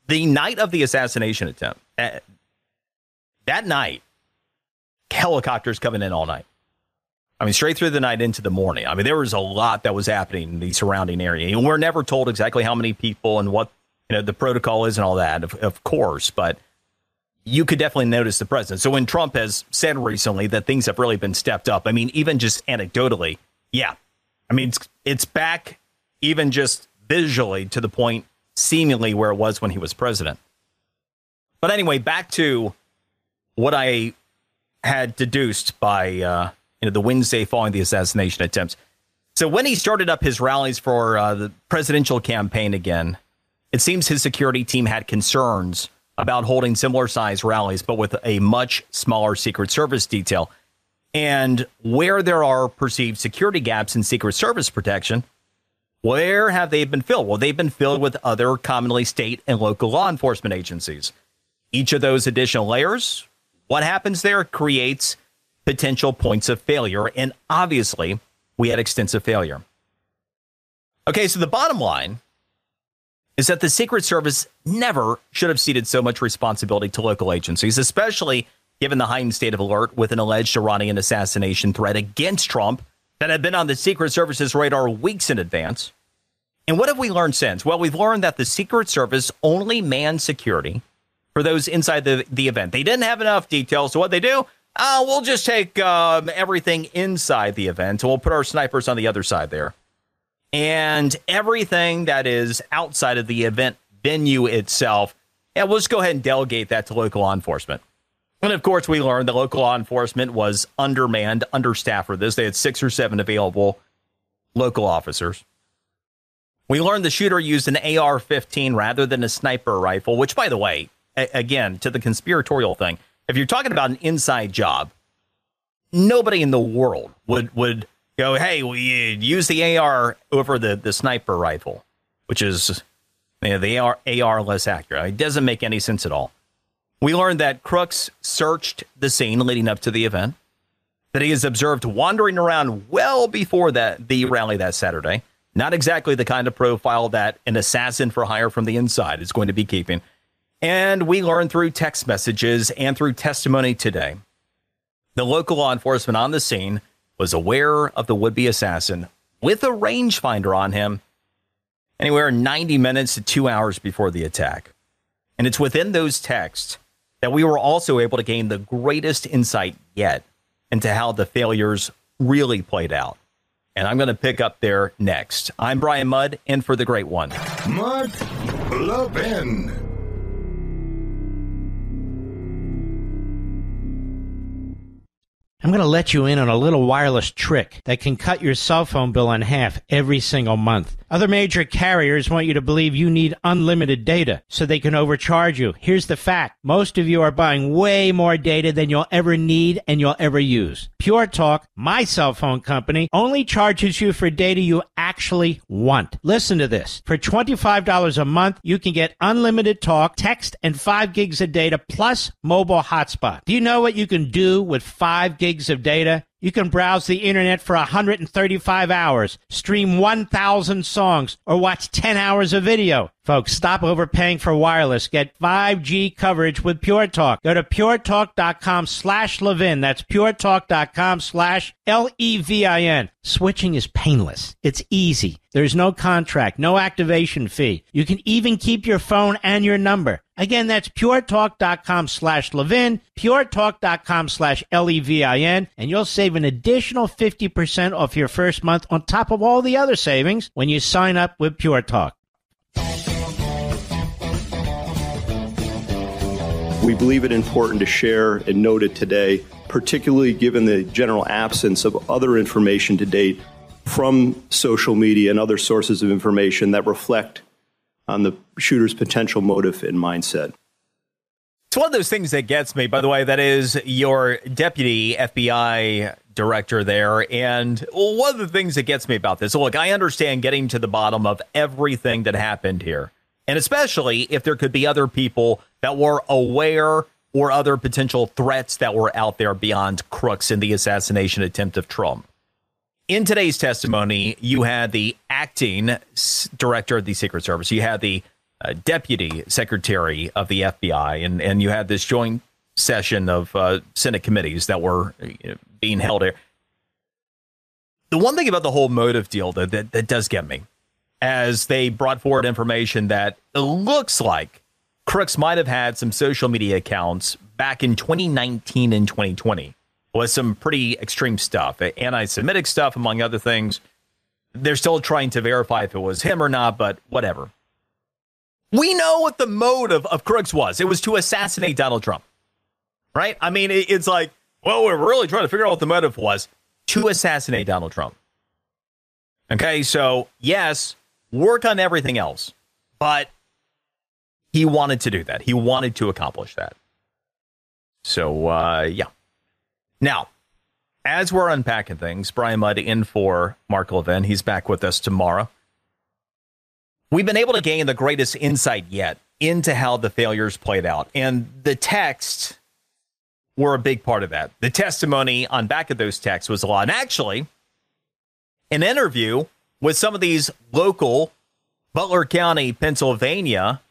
the night of the assassination attempt, that night, helicopters coming in all night. I mean, straight through the night into the morning. I mean, there was a lot that was happening in the surrounding area. And we're never told exactly how many people and what the protocol is and all that, of course. But you could definitely notice the presence. So when Trump has said recently that things have really been stepped up, I mean, even just anecdotally, yeah. I mean, it's back even just visually to the point seemingly where it was when he was president. But anyway, back to what I had deduced by the Wednesday following the assassination attempts. So when he started up his rallies for the presidential campaign again, it seems his security team had concerns about holding similar size rallies, but with a much smaller Secret Service detail. And where there are perceived security gaps in Secret Service protection, where have they been filled? Well, they've been filled with other commonly state and local law enforcement agencies. Each of those additional layers, what happens there creates potential points of failure. And obviously, we had extensive failure. Okay, so the bottom line is that the Secret Service never should have ceded so much responsibility to local agencies, especially given the heightened state of alert with an alleged Iranian assassination threat against Trump that had been on the Secret Service's radar weeks in advance. And what have we learned since? Well, we've learned that the Secret Service only manned security for those inside the event. They didn't have enough details. So what they do? We'll just take everything inside the event and we'll put our snipers on the other side there. And everything that is outside of the event venue itself, we'll just go ahead and delegate that to local law enforcement. And of course, we learned that local law enforcement was undermanned, understaffed for this. They had 6 or 7 available local officers. We learned the shooter used an AR-15 rather than a sniper rifle, which, by the way, again, to the conspiratorial thing, if you're talking about an inside job, nobody in the world would go, hey, we use the AR over the sniper rifle, which is the AR less accurate. It doesn't make any sense at all. We learned that Crooks searched the scene leading up to the event, that he is observed wandering around well before the rally that Saturday. Not exactly the kind of profile that an assassin for hire from the inside is going to be keeping. And we learned through text messages and through testimony today, the local law enforcement on the scene was aware of the would-be assassin with a rangefinder on him anywhere 90 minutes to 2 hours before the attack. And it's within those texts that we were also able to gain the greatest insight yet into how the failures really played out. And I'm going to pick up there next. I'm Brian Mudd, in for the great one. Mark Levin. I'm going to let you in on a little wireless trick that can cut your cell phone bill in half every single month. Other major carriers want you to believe you need unlimited data so they can overcharge you. Here's the fact. Most of you are buying way more data than you'll ever need and you'll ever use. Pure Talk, my cell phone company, only charges you for data you actually want. Listen to this. For $25 a month, you can get unlimited talk, text, and 5 gigs of data plus mobile hotspot. Do you know what you can do with 5 gigs of data? You can browse the internet for 135 hours, stream 1,000 songs, or watch 10 hours of video. Folks, stop overpaying for wireless. Get 5G coverage with Pure Talk. Go to puretalk.com/Levin. That's puretalk.com/LEVIN. Switching is painless. It's easy. There's no contract, no activation fee. You can even keep your phone and your number. Again, that's puretalk.com/Levin, puretalk.com/LEVIN, and you'll save an additional 50% off your first month on top of all the other savings when you sign up with Pure Talk. We believe it important to share and note it today, particularly given the general absence of other information to date from social media and other sources of information that reflect on the shooter's potential motive and mindset. It's one of those things that gets me, by the way. That is your deputy FBI director there. And one of the things that gets me about this, look, I understand getting to the bottom of everything that happened here. And especially if there could be other people that were aware or other potential threats that were out there beyond Crooks in the assassination attempt of Trump. In today's testimony, you had the acting director of the Secret Service. You had the deputy secretary of the FBI, and you had this joint session of Senate committees that were being held here. The one thing about the whole motive deal that does get me, as they brought forward information that it looks like Crooks might have had some social media accounts back in 2019 and 2020 with some pretty extreme stuff, anti-Semitic stuff, among other things. They're still trying to verify if it was him or not, but whatever. We know what the motive of Crooks was. It was to assassinate Donald Trump, right? I mean, it's like, well, we're really trying to figure out what the motive was to assassinate Donald Trump. Okay, so yes, work on everything else, but he wanted to do that. He wanted to accomplish that. So, yeah. Now, as we're unpacking things, Brian Mudd in for Mark Levin. He's back with us tomorrow. We've been able to gain the greatest insight yet into how the failures played out. And the texts were a big part of that. The testimony on back of those texts was a lot. And actually, an interview with some of these local Butler County, Pennsylvania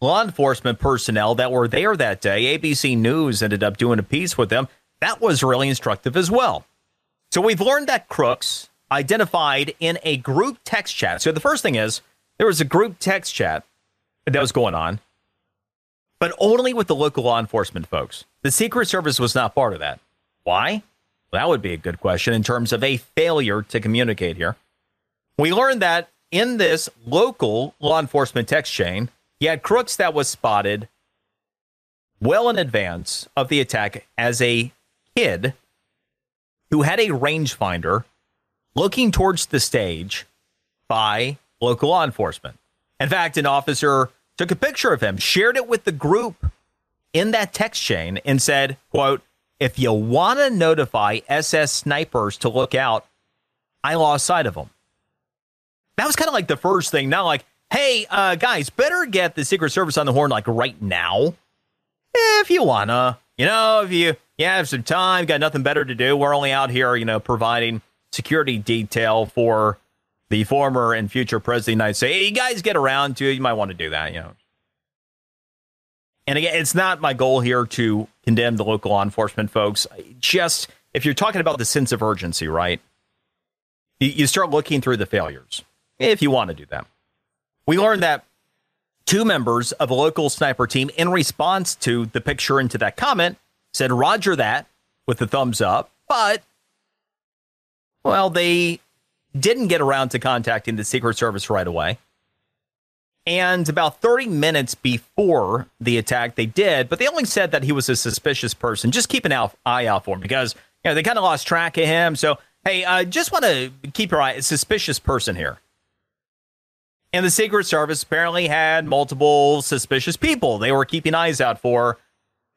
law enforcement personnel that were there that day. ABC News ended up doing a piece with them. That was really instructive as well. So we've learned that Crooks identified in a group text chat. So the first thing is, there was a group text chat that was going on, but only with the local law enforcement folks. The Secret Service was not part of that. Why? Well, that would be a good question in terms of a failure to communicate here. We learned that in this local law enforcement text chain, you had Crooks that was spotted well in advance of the attack as a kid who had a rangefinder looking towards the stage by local law enforcement. In fact, an officer took a picture of him, shared it with the group in that text chain, and said, quote, "If you want to notify SS snipers to look out, I lost sight of them." That was kind of like the first thing. Now, like, hey, guys, better get the Secret Service on the horn, like, right now. If you want to, if you have some time, got nothing better to do. We're only out here, providing security detail for the former and future president of the United States. Hey, you guys get around to it. You might want to do that, And again, it's not my goal here to condemn the local law enforcement folks. Just, if you're talking about the sense of urgency, right? You start looking through the failures, if you want to do that. We learned that two members of a local sniper team, in response to the picture and to that comment, said, "Roger that," with the thumbs up. But, well, they didn't get around to contacting the Secret Service right away. And about 30 minutes before the attack, they did, but they only said that he was a suspicious person. Just keep an eye out for him because they kind of lost track of him. So, hey, just want to keep your eye, a suspicious person here. And the Secret Service apparently had multiple suspicious people they were keeping eyes out for.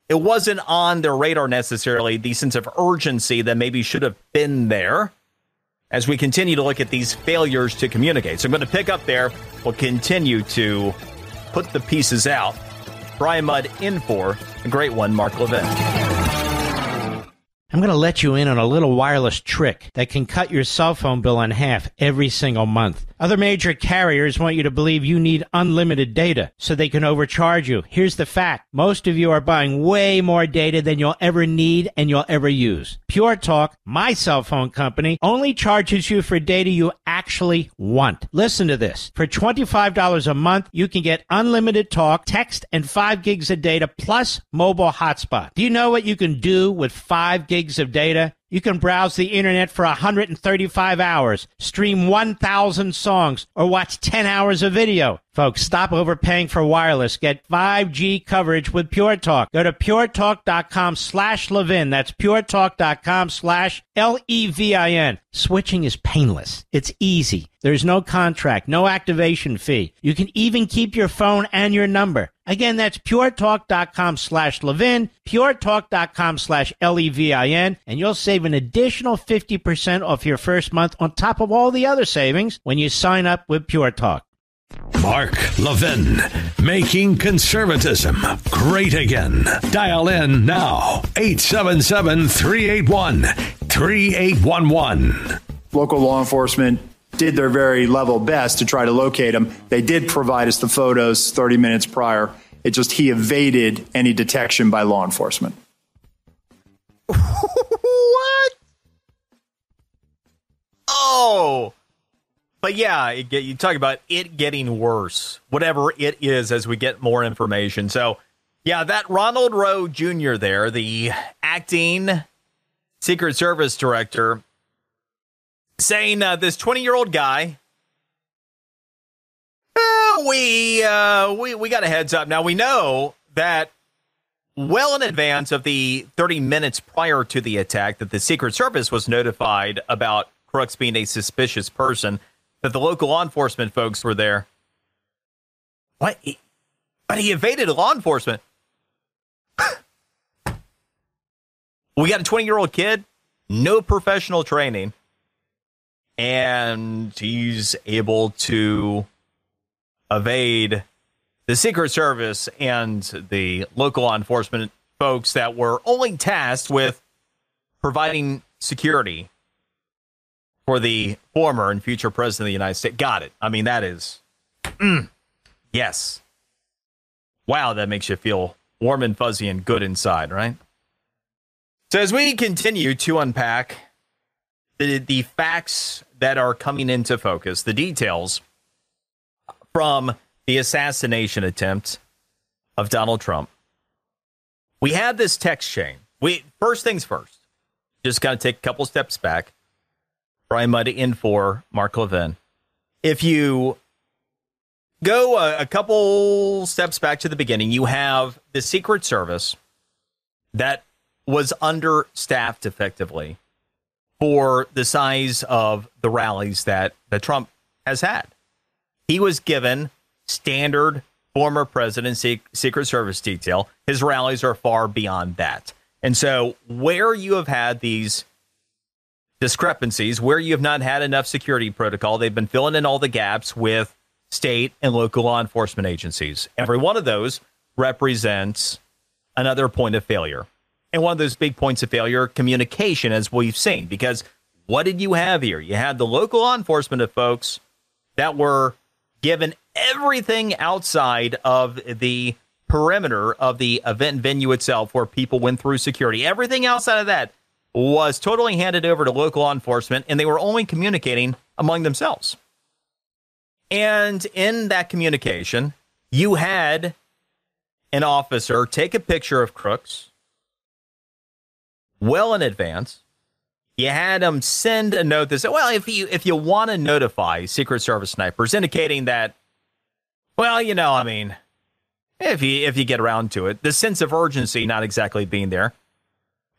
It wasn't on their radar necessarily, the sense of urgency that maybe should have been there as we continue to look at these failures to communicate. So I'm going to pick up there. We'll continue to put the pieces out. Brian Mudd in for a great one, Mark Levin. I'm going to let you in on a little wireless trick that can cut your cell phone bill in half every single month. Other major carriers want you to believe you need unlimited data so they can overcharge you. Here's the fact. Most of you are buying way more data than you'll ever need and you'll ever use. Pure Talk, my cell phone company, only charges you for data you actually want. Listen to this. For $25 a month, you can get unlimited talk, text, and 5 gigs of data plus mobile hotspot. Do you know what you can do with 5 gigs of data? You can browse the internet for 135 hours, stream 1,000 songs, or watch 10 hours of video. Folks, stop overpaying for wireless. Get 5G coverage with Pure Talk. Go to puretalk.com/Levin. That's puretalk.com/LEVIN. Switching is painless. It's easy. There's no contract, no activation fee. You can even keep your phone and your number. Again, that's puretalk.com/Levin, puretalk.com/LEVIN, and you'll save an additional 50% off your first month on top of all the other savings when you sign up with Pure Talk. Mark Levin, making conservatism great again. Dial in now, 877-381-3811. Local law enforcement did their very level best to try to locate him. They did provide us the photos 30 minutes prior. It just he evaded any detection by law enforcement. What? Oh. But yeah, you talk about it getting worse, whatever it is, as we get more information. So, yeah, that Ronald Rowe Jr. there, the acting Secret Service director, saying this 20-year-old guy, we got a heads up. Now, we know that well in advance of the 30 minutes prior to the attack that the Secret Service was notified about Crooks being a suspicious person, that the local law enforcement folks were there. What? But he evaded law enforcement. We got a 20-year-old kid, no professional training, and he's able to evade the Secret Service and the local law enforcement folks that were only tasked with providing security for the former and future president of the United States. Got it. I mean, that is, yes. Wow, that makes you feel warm and fuzzy and good inside, right? So as we continue to unpack the facts that are coming into focus, the details from the assassination attempt of Donald Trump, we had this text chain. First things first, just got to take a couple steps back. Brian Muddy in for Mark Levin. If you go a couple steps back to the beginning, you have the Secret Service that was understaffed effectively for the size of the rallies that Trump has had. He was given standard former president Secret Service detail. His rallies are far beyond that. And so where you have had these discrepancies, where you have not had enough security protocol, they've been filling in all the gaps with state and local law enforcement agencies. Every one of those represents another point of failure. And one of those big points of failure, communication, as we've seen. Because what did you have here? You had the local law enforcement folks that were given everything outside of the perimeter of the event venue itself where people went through security. Everything outside of that was totally handed over to local law enforcement, and they were only communicating among themselves. And in that communication, you had an officer take a picture of Crooks well in advance. You had him send a note that said, well, if you want to notify Secret Service snipers, indicating that, well, you know, I mean, if you get around to it, the sense of urgency not exactly being there.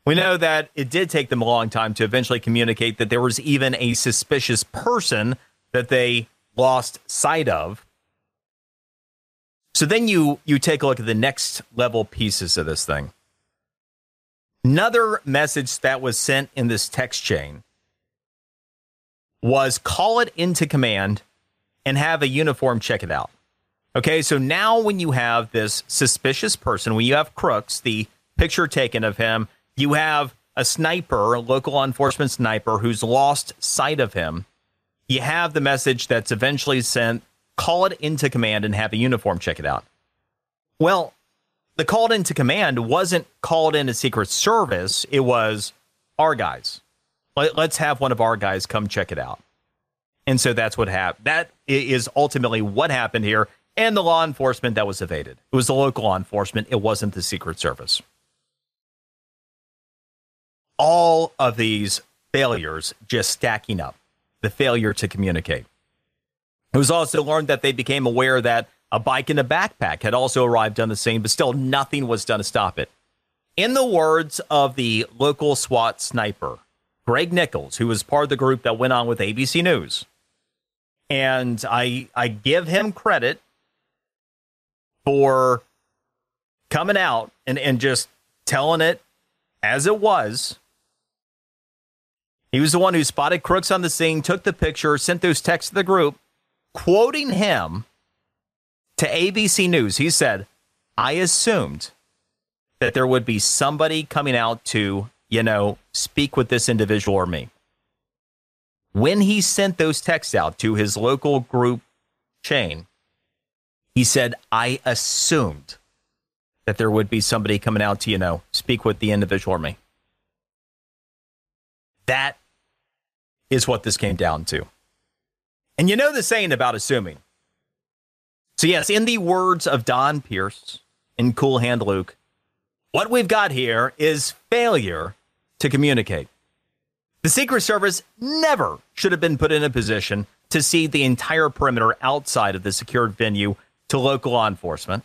We know that it did take them a long time to eventually communicate that there was even a suspicious person that they lost sight of. So then you take a look at the next level pieces of this thing. Another message that was sent in this text chain was call it into command and have a uniform check it out. Okay, so now when you have this suspicious person, when you have Crooks, the picture taken of him, you have a sniper, a local law enforcement sniper who's lost sight of him. You have the message that's eventually sent, call it into command and have a uniform check it out. Well, the called into command wasn't called in a Secret Service. It was our guys. Let's have one of our guys come check it out. And so that's what happened. That is ultimately what happened here. And the law enforcement that was evaded. It was the local law enforcement. It wasn't the Secret Service. All of these failures just stacking up. The failure to communicate. It was also learned that they became aware that a bike and a backpack had also arrived on the scene, but still nothing was done to stop it. In the words of the local SWAT sniper, Greg Nichols, who was part of the group that went on with ABC News, and I give him credit for coming out and just telling it as it was. He was the one who spotted Crooks on the scene, took the picture, sent those texts to the group, quoting him to ABC News, he said, I assumed that there would be somebody coming out to, speak with this individual or me. When he sent those texts out to his local group chain, he said, I assumed that there would be somebody coming out to, speak with the individual or me. That is what this came down to. And you know the saying about assuming. So yes, in the words of Don Pierce and Cool Hand Luke, what we've got here is failure to communicate. The Secret Service never should have been put in a position to cede the entire perimeter outside of the secured venue to local law enforcement.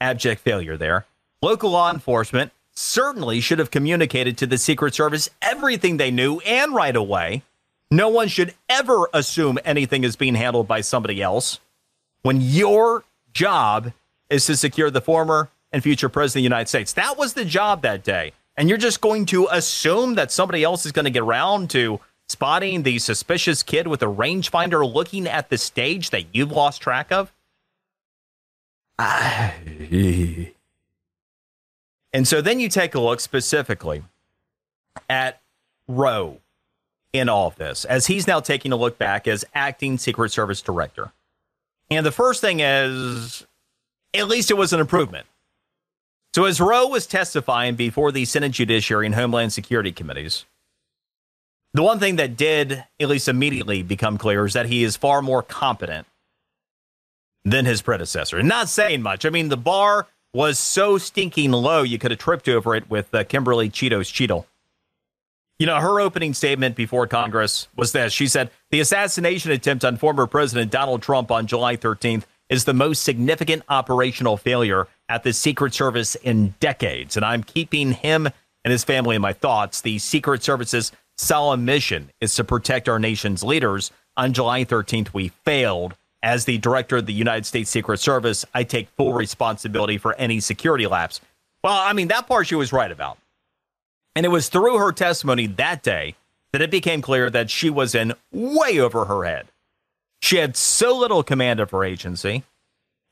Abject failure there. Local law enforcement certainly should have communicated to the Secret Service everything they knew and right away. No one should ever assume anything is being handled by somebody else when your job is to secure the former and future president of the United States. That was the job that day. And you're just going to assume that somebody else is going to get around to spotting the suspicious kid with a rangefinder looking at the stage that you've lost track of? And so then you take a look specifically at Roe in all of this, as he's now taking a look back as acting Secret Service director. And the first thing is, at least it was an improvement. So as Roe was testifying before the Senate Judiciary and Homeland Security Committees, the one thing that did at least immediately become clear is that he is far more competent than his predecessor. And not saying much. I mean, the bar was so stinking low, you could have tripped over it with Kimberly Cheetos Cheetle. Her opening statement before Congress was this. She said, the assassination attempt on former President Donald Trump on July 13th is the most significant operational failure at the Secret Service in decades. And I'm keeping him and his family in my thoughts. The Secret Service's solemn mission is to protect our nation's leaders. On July 13th, we failed. As the director of the United States Secret Service, I take full responsibility for any security lapse. Well, I mean, that part she was right about. And it was through her testimony that day that it became clear that she was in way over her head. She had so little command of her agency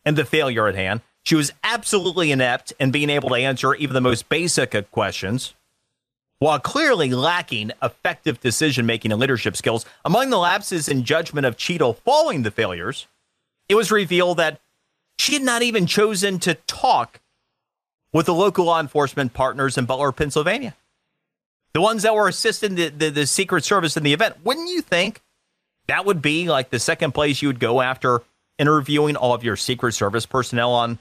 and the failure at hand. She was absolutely inept in being able to answer even the most basic of questions, while clearly lacking effective decision-making and leadership skills. Among the lapses in judgment of Cheetle following the failures, it was revealed that she had not even chosen to talk with the local law enforcement partners in Butler, Pennsylvania. The ones that were assisting the Secret Service in the event. Wouldn't you think that would be like the second place you would go after interviewing all of your Secret Service personnel on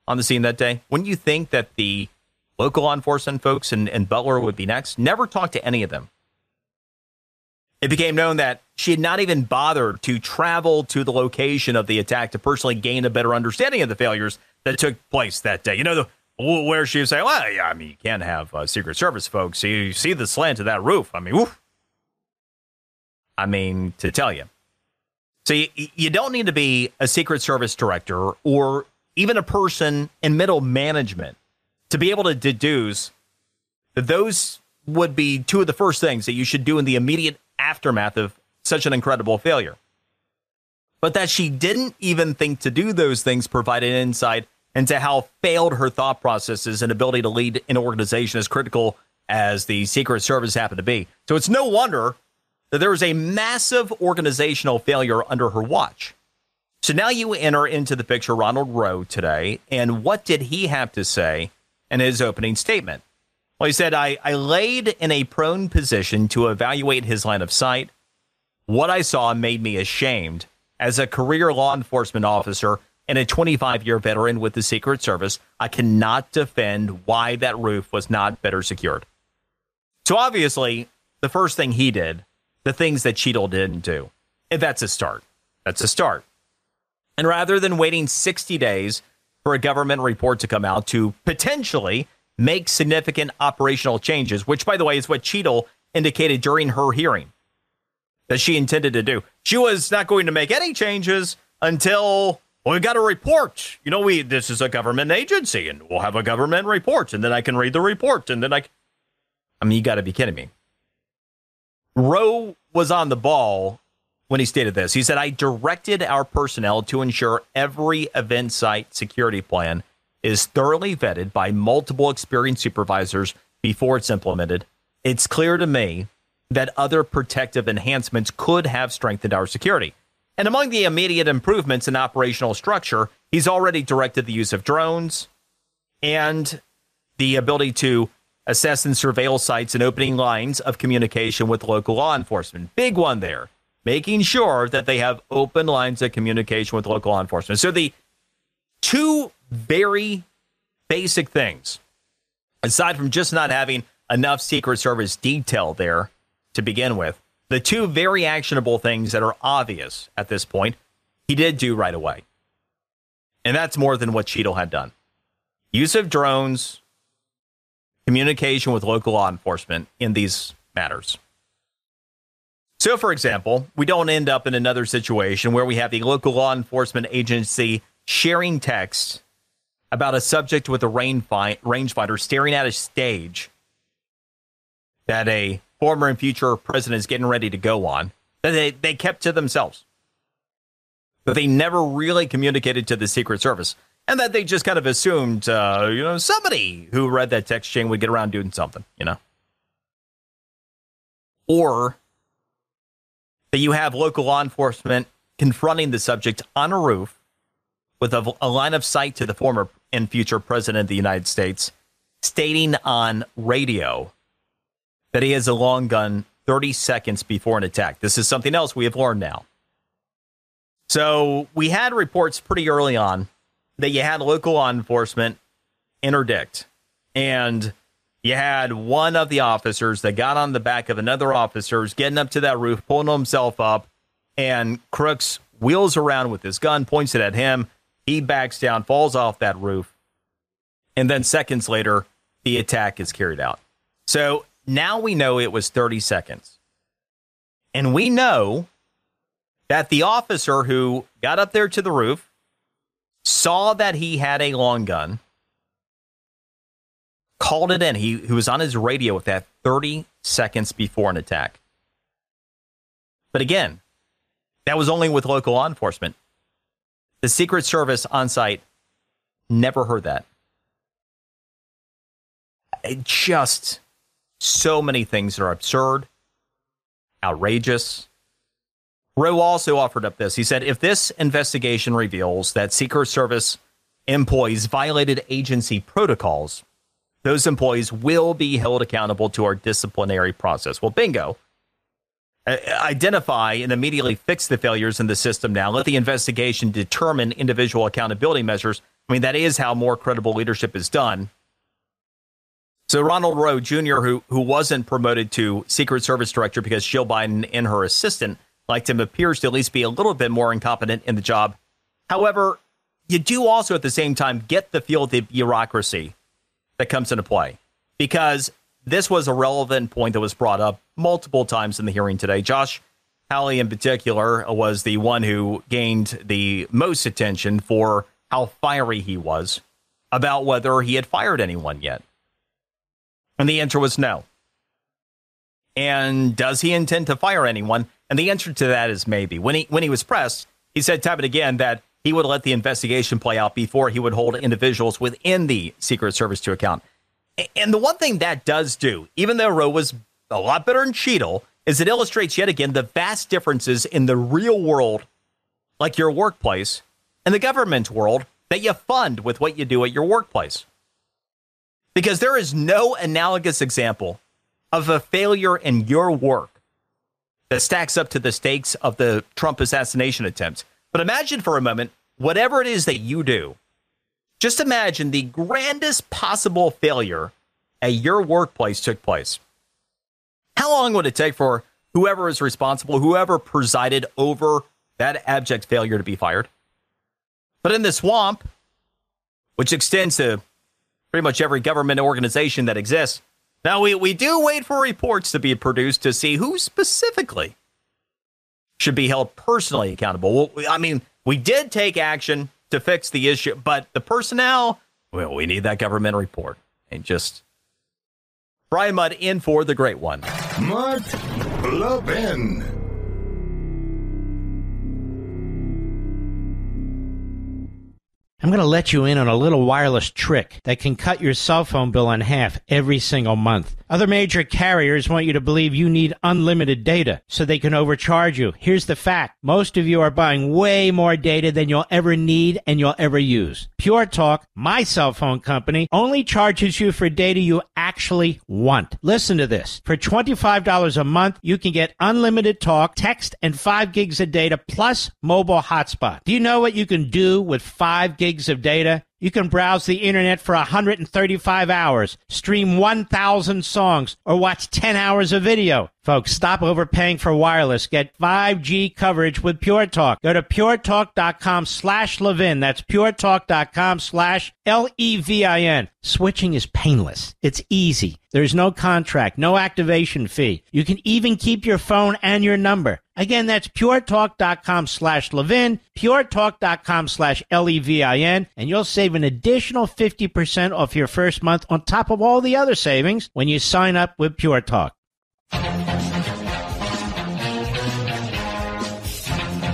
the scene that day? Wouldn't you think that the local law enforcement folks in Butler would be next? Never talked to any of them. It became known that she had not even bothered to travel to the location of the attack to personally gain a better understanding of the failures that took place that day. Where she was saying, well, yeah, I mean, you can't have Secret Service folks. You see the slant of that roof. I mean, oof. I mean, to tell you. So you don't need to be a Secret Service director or even a person in middle management to be able to deduce that those would be two of the first things that you should do in the immediate aftermath of such an incredible failure. But that she didn't even think to do those things provided insight into how failed her thought processes and ability to lead an organization as critical as the Secret Service happened to be. So it's no wonder that there was a massive organizational failure under her watch. So now you enter into the picture Ronald Roe today, and what did he have to say in his opening statement? Well, he said, I laid in a prone position to evaluate his line of sight. What I saw made me ashamed. As a career law enforcement officer and a 25-year veteran with the Secret Service, I cannot defend why that roof was not better secured. So obviously, the first thing he did, the things that Cheetle didn't do, and that's a start. That's a start. And rather than waiting 60 days for a government report to come out to potentially make significant operational changes, which, by the way, is what Cheetle indicated during her hearing that she intended to do. She was not going to make any changes until, well, we got a report. This is a government agency, and we'll have a government report, and then I can read the report, and then I mean, you got to be kidding me. Roe was on the ball when he stated this. He said, I directed our personnel to ensure every event site security plan is thoroughly vetted by multiple experienced supervisors before it's implemented. It's clear to me that other protective enhancements could have strengthened our security. And among the immediate improvements in operational structure, he's already directed the use of drones and the ability to assess and surveil sites and opening lines of communication with local law enforcement. Big one there, making sure that they have open lines of communication with local law enforcement. So the two very basic things, aside from just not having enough Secret Service detail there to begin with, the two very actionable things that are obvious at this point, he did do right away. And that's more than what Cheadle had done. Use of drones, communication with local law enforcement in these matters. So, for example, we don't end up in another situation where we have the local law enforcement agency sharing text about a subject with a rangefinder staring at a stage that a former and future president is getting ready to go on, that they kept to themselves. But they never really communicated to the Secret Service. And that they just kind of assumed, somebody who read that text chain would get around doing something, Or that you have local law enforcement confronting the subject on a roof with a line of sight to the former and future president of the United States, stating on radio that he has a long gun 30 seconds before an attack. This is something else we have learned now. So we had reports pretty early on that you had local law enforcement interdict, and you had one of the officers that got on the back of another officer's getting up to that roof, pulling himself up, and Crooks wheels around with his gun, points it at him. He backs down, falls off that roof, and then seconds later, the attack is carried out. So now we know it was 30 seconds. And we know that the officer who got up there to the roof saw that he had a long gun, called it in. He was on his radio with that 30 seconds before an attack. But again, that was only with local law enforcement. The Secret Service on site never heard that. Just so many things that are absurd, outrageous. Rowe also offered up this. He said, if this investigation reveals that Secret Service employees violated agency protocols, those employees will be held accountable to our disciplinary process. Well, bingo. Identify and immediately fix the failures in the system now. Let the investigation determine individual accountability measures. I mean, that is how more credible leadership is done. So Ronald Rowe Jr., who wasn't promoted to Secret Service director because Jill Biden and her assistant liked him, appears to at least be a little bit more incompetent in the job. However, you do also at the same time get the feel of the bureaucracy that comes into play, because this was a relevant point that was brought up multiple times in the hearing today. Josh Hawley in particular was the one who gained the most attention for how fiery he was about whether he had fired anyone yet. And the answer was no. And does he intend to fire anyone? And the answer to that is maybe. When he was pressed, he said time and again that he would let the investigation play out before he would hold individuals within the Secret Service to account. And the one thing that does do, even though Rowe was a lot better than Cheadle, is it illustrates yet again the vast differences in the real world, like your workplace, and the government world that you fund with what you do at your workplace. Because there is no analogous example of a failure in your work that stacks up to the stakes of the Trump assassination attempts. But imagine for a moment, whatever it is that you do, just imagine the grandest possible failure at your workplace took place. How long would it take for whoever is responsible, whoever presided over that abject failure, to be fired? But in the swamp, which extends to pretty much every government organization that exists, now we do wait for reports to be produced to see who specifically should be held personally accountable. Well, I mean, we did take action to fix the issue, but the personnel, well, we need that government report. And just Brian Mudd in for the great one. Mark Levin. I'm going to let you in on a little wireless trick that can cut your cell phone bill in half every single month. Other major carriers want you to believe you need unlimited data so they can overcharge you. Here's the fact. Most of you are buying way more data than you'll ever need and you'll ever use. Pure Talk, my cell phone company, only charges you for data you actually want. Listen to this. For $25 a month, you can get unlimited talk, text, and 5 gigs of data plus mobile hotspot. Do you know what you can do with 5 gigs of data? You can browse the internet for 135 hours, stream 1,000 songs, or watch 10 hours of video. Folks, stop overpaying for wireless. Get 5G coverage with Pure Talk. Go to puretalk.com/Levin. That's puretalk.com/Levin. Switching is painless. It's easy. There's no contract, no activation fee. You can even keep your phone and your number. Again, that's puretalk.com/Levin, puretalk.com/Levin, and you'll save an additional 50% off your first month on top of all the other savings when you sign up with Pure Talk.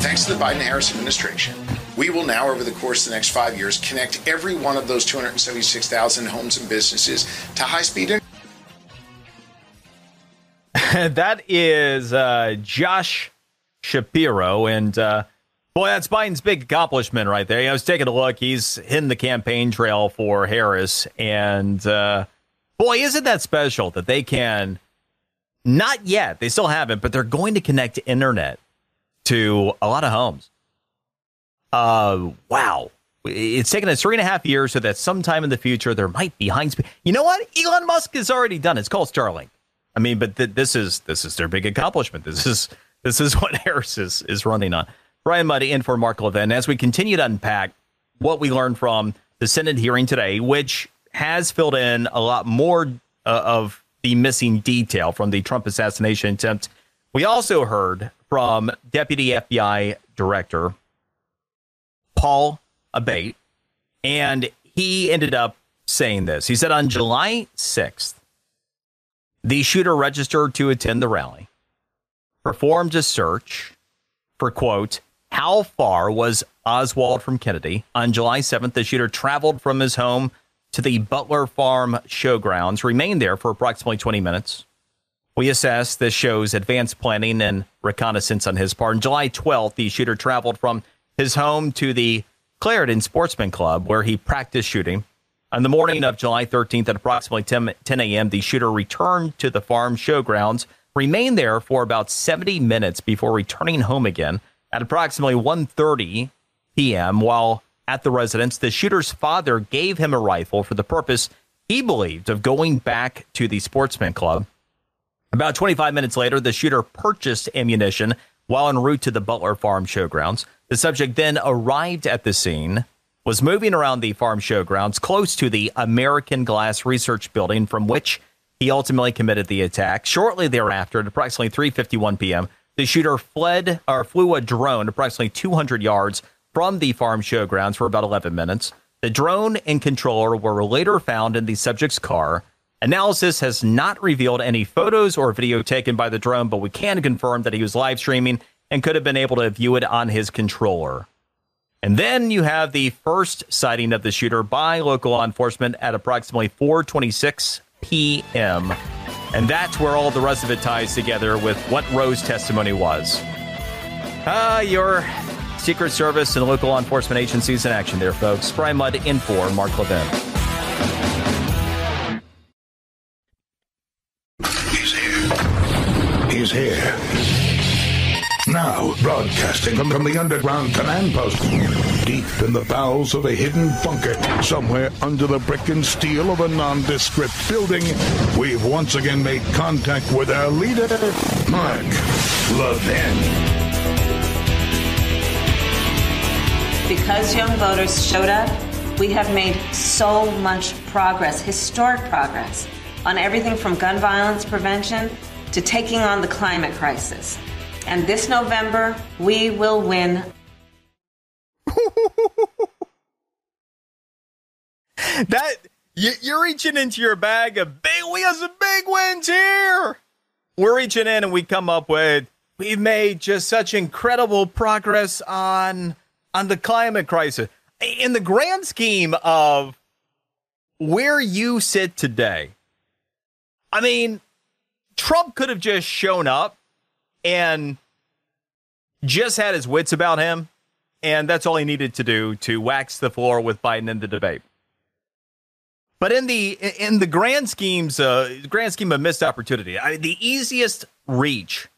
Thanks to the Biden-Harris administration, we will now, over the course of the next 5 years, connect every one of those 276,000 homes and businesses to high-speed internet. That is Josh Shapiro, and boy, that's Biden's big accomplishment right there. I was taking a look. He's hitting the campaign trail for Harris, and boy, isn't that special that they can, not yet, they still haven't, but they're going to connect internet to a lot of homes. Wow. It's taken us 3.5 years, so that sometime in the future there might be high-speed. You know what? Elon Musk has already done it. It's called Starlink. I mean, but this is their big accomplishment. This is what Harris is running on. Brian Muddy in for Mark Levin. As we continue to unpack what we learned from the Senate hearing today, which has filled in a lot more of the missing detail from the Trump assassination attempt, we also heard from Deputy FBI Director Paul Abate, and he ended up saying this. He said on July 6th, the shooter registered to attend the rally, performed a search for, quote, how far was Oswald from Kennedy. On July 7th, the shooter traveled from his home to the Butler Farm showgrounds, remained there for approximately 20 minutes. We assess this shows advanced planning and reconnaissance on his part. On July 12th, the shooter traveled from his home to the Clarendon Sportsman Club, where he practiced shooting. On the morning of July 13th at approximately 10 a.m., the shooter returned to the farm showgrounds, remained there for about 70 minutes before returning home again. At approximately 1:30 p.m., while at the residence, the shooter's father gave him a rifle for the purpose, he believed, of going back to the Sportsman Club. About 25 minutes later, the shooter purchased ammunition while en route to the Butler Farm showgrounds. The subject then arrived at the scene, was moving around the farm showgrounds close to the American Glass Research Building, from which he ultimately committed the attack. Shortly thereafter, at approximately 3:51 p.m., the shooter flew a drone approximately 200 yards from the farm showgrounds for about 11 minutes. The drone and controller were later found in the subject's car. Analysis has not revealed any photos or video taken by the drone, but we can confirm that he was live streaming and could have been able to view it on his controller. And then you have the first sighting of the shooter by local law enforcement at approximately 4:26 p.m. And that's where all the rest of it ties together with what Roe's testimony was. Your Secret Service and local law enforcement agencies in action there, folks. Brian Mudd in for Mark Levin. He's here. Now, broadcasting from the underground command post, deep in the bowels of a hidden bunker, somewhere under the brick and steel of a nondescript building, we've once again made contact with our leader, Mark Levin. Because young voters showed up, we have made so much progress, historic progress, on everything from gun violence prevention to taking on the climate crisis. And this November, we will win. You're reaching into your bag of big. We got some big wins here. We're reaching in and we come up with, we've made just such incredible progress on the climate crisis. in the grand scheme of where you sit today, I mean, Trump could have just shown up and just had his wits about him, and that's all he needed to do to wax the floor with Biden in the debate. But in the grand scheme of missed opportunity, the easiest reach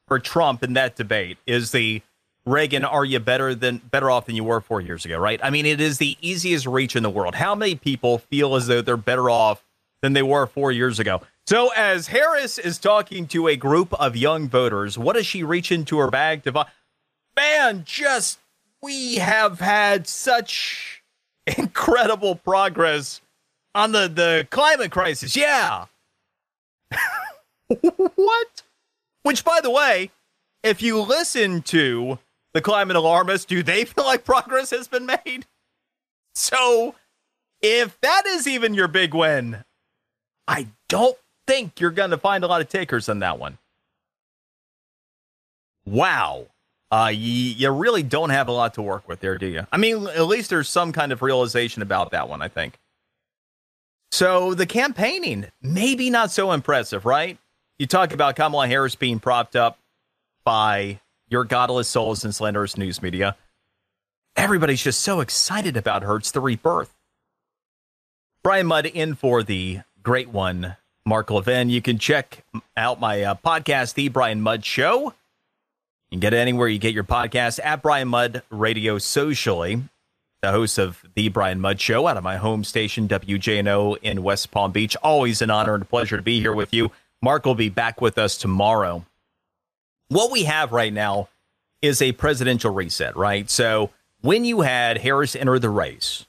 for Trump in that debate is the Reagan, are you better off than you were 4 years ago, right? I mean, it is the easiest reach in the world. How many people feel as though they're better off than they were 4 years ago? So as Harris is talking to a group of young voters, what does she reach into her bag to buy? Man, we have had such incredible progress on the climate crisis. Yeah. What? Which, by the way, if you listen to the climate alarmists, do they feel like progress has been made? So if that is even your big win, I don't think you're going to find a lot of takers on that one. Wow. You really don't have a lot to work with there, do you? I mean, at least there's some kind of realization about that one, I think. So the campaigning, maybe not so impressive, right? You talk about Kamala Harris being propped up by your godless souls and slanderous news media. Everybody's just so excited about her. It's the rebirth. Brian Mudd in for the great one, Mark Levin. You can check out my podcast, The Brian Mudd Show. You can get it anywhere you get your podcast, at Brian Mudd Radio Socially. The host of The Brian Mudd Show out of my home station, WJNO in West Palm Beach. Always an honor and a pleasure to be here with you. Mark will be back with us tomorrow. What we have right now is a presidential reset, right? So when you had Harris enter the race,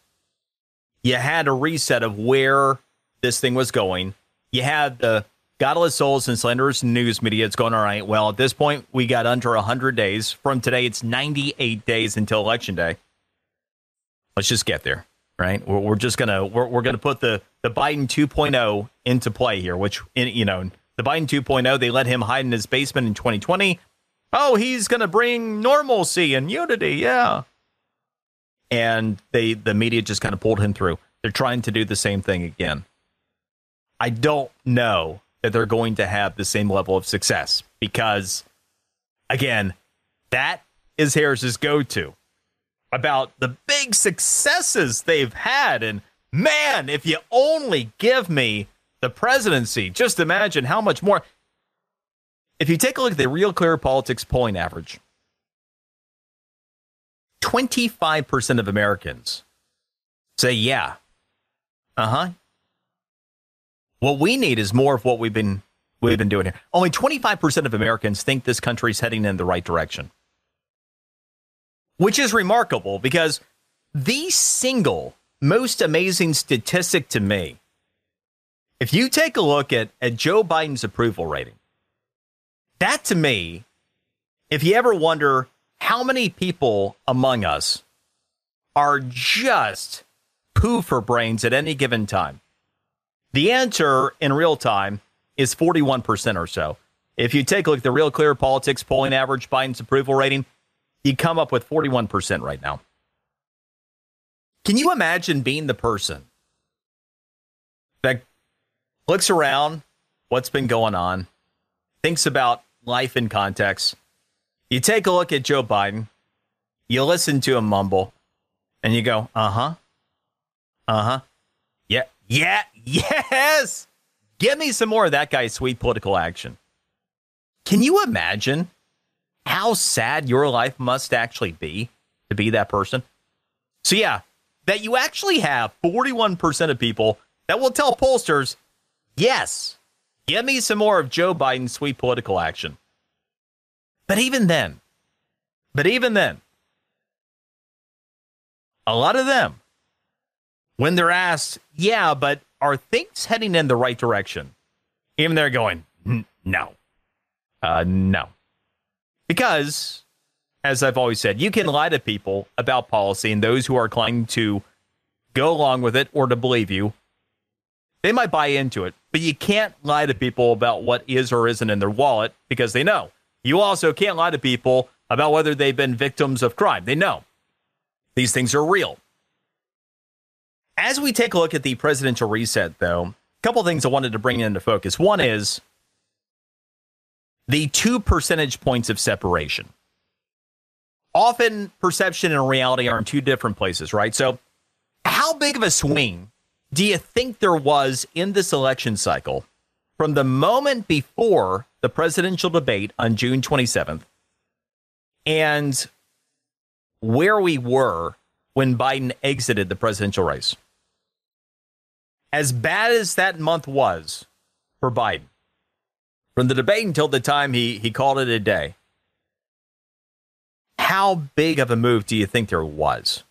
you had a reset of where this thing was going. You had the godless souls and slanderous news media. It's going, all right, well, at this point, we got under 100 days. From today, it's 98 days until Election Day. Let's just get there, right? We're just going to put the Biden 2.0 into play here, which, you know, the Biden 2.0, they let him hide in his basement in 2020. Oh, he's going to bring normalcy and unity. Yeah. And the media just kind of pulled him through. They're trying to do the same thing again. I don't know that they're going to have the same level of success because, again, that is Harris's go-to about the big successes they've had. And man, if you only give me the presidency, just imagine how much more. If you take a look at the Real Clear Politics polling average, 25% of Americans say, yeah, what we need is more of what we've been doing here. Only 25% of Americans think this country's heading in the right direction, which is remarkable because the single most amazing statistic to me, if you take a look at Joe Biden's approval rating, that to me, if you ever wonder how many people among us are just poo for brains at any given time, the answer in real time is 41% or so. If you take a look at the Real Clear Politics polling average, Biden's approval rating, you come up with 41% right now. Can you imagine being the person that looks around what's been going on, thinks about life in context? You take a look at Joe Biden, you listen to him mumble, and you go, yeah, yes. Give me some more of that guy's sweet political action. Can you imagine how sad your life must actually be to be that person? So yeah, that you actually have 41% of people that will tell pollsters, yes, give me some more of Joe Biden's sweet political action. But even then, a lot of them, when they're asked, yeah, but are things heading in the right direction? Even they're going, no. No. Because, as I've always said, you can lie to people about policy, and those who are inclined to go along with it or to believe you, they might buy into it. But you can't lie to people about what is or isn't in their wallet because they know. You also can't lie to people about whether they've been victims of crime. They know. These things are real. As we take a look at the presidential reset, though, a couple things I wanted to bring into focus. One is the 2 percentage points of separation. Often perception and reality are in two different places, right? So how big of a swing do you think there was in this election cycle from the moment before the presidential debate on June 27th and where we were when Biden exited the presidential race? As bad as that month was for Biden, from the debate until the time he called it a day, how big of a move do you think there was?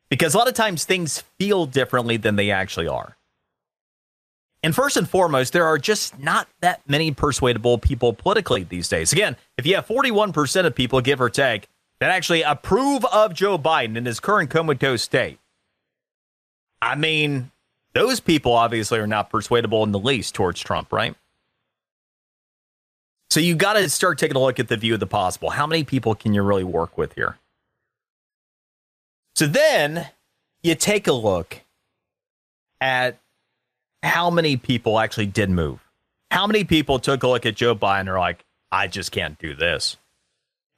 Because a lot of times things feel differently than they actually are. And first and foremost, there are just not that many persuadable people politically these days. Again, if you have 41% of people, give or take, that actually approve of Joe Biden in his current comatose state, I mean, those people obviously are not persuadable in the least towards Trump, right? So you got to start taking a look at the view of the possible. How many people can you really work with here? So then you take a look at how many people actually did move. How many people took a look at Joe Biden and are like, I just can't do this,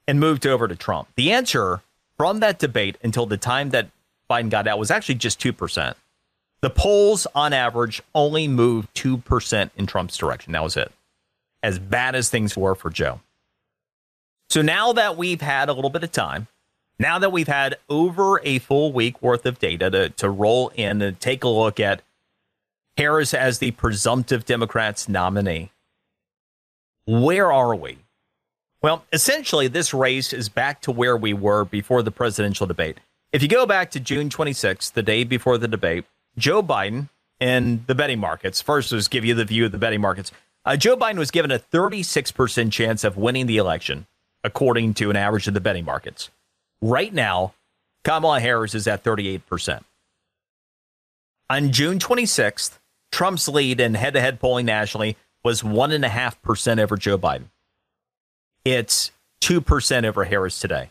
and moved over to Trump? The answer from that debate until the time that Biden got out was actually just 2%. The polls, on average, only moved 2% in Trump's direction. That was it. As bad as things were for Joe. So now that we've had a little bit of time, now that we've had over a full week worth of data to roll in and take a look at Harris as the presumptive Democrats nominee, where are we? Well, essentially, this race is back to where we were before the presidential debate. If you go back to June 26th, the day before the debate, Joe Biden in the betting markets, first let's give you the view of the betting markets. Joe Biden was given a 36% chance of winning the election, according to an average of the betting markets. Right now, Kamala Harris is at 38%. On June 26th, Trump's lead in head-to-head polling nationally was 1.5% over Joe Biden. It's 2% over Harris today.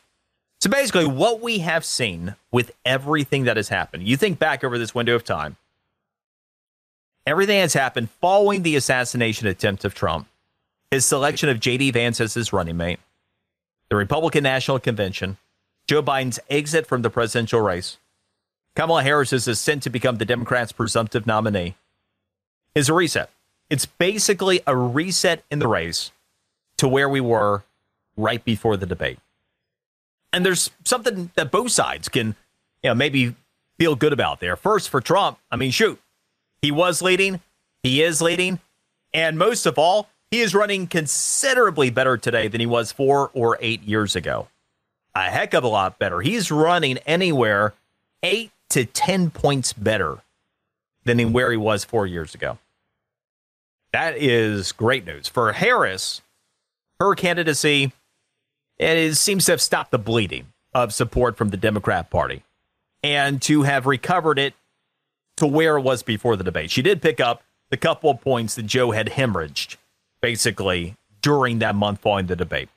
So basically, what we have seen with everything that has happened, you think back over this window of time, everything that's happened following the assassination attempt of Trump, his selection of J.D. Vance as his running mate, the Republican National Convention, Joe Biden's exit from the presidential race, Kamala Harris's ascent to become the Democrats' presumptive nominee, is a reset. It's basically a reset in the race to where we were right before the debate. And there's something that both sides can, maybe feel good about there. First, for Trump, I mean, shoot, he was leading, he is leading, and most of all, he is running considerably better today than he was 4 or 8 years ago. A heck of a lot better. He's running anywhere 8 to 10 points better than where he was 4 years ago. That is great news. For Harris, her candidacy, seems to have stopped the bleeding of support from the Democrat Party and to have recovered it to where it was before the debate. She did pick up the couple of points that Joe had hemorrhaged, basically, during that month following the debate.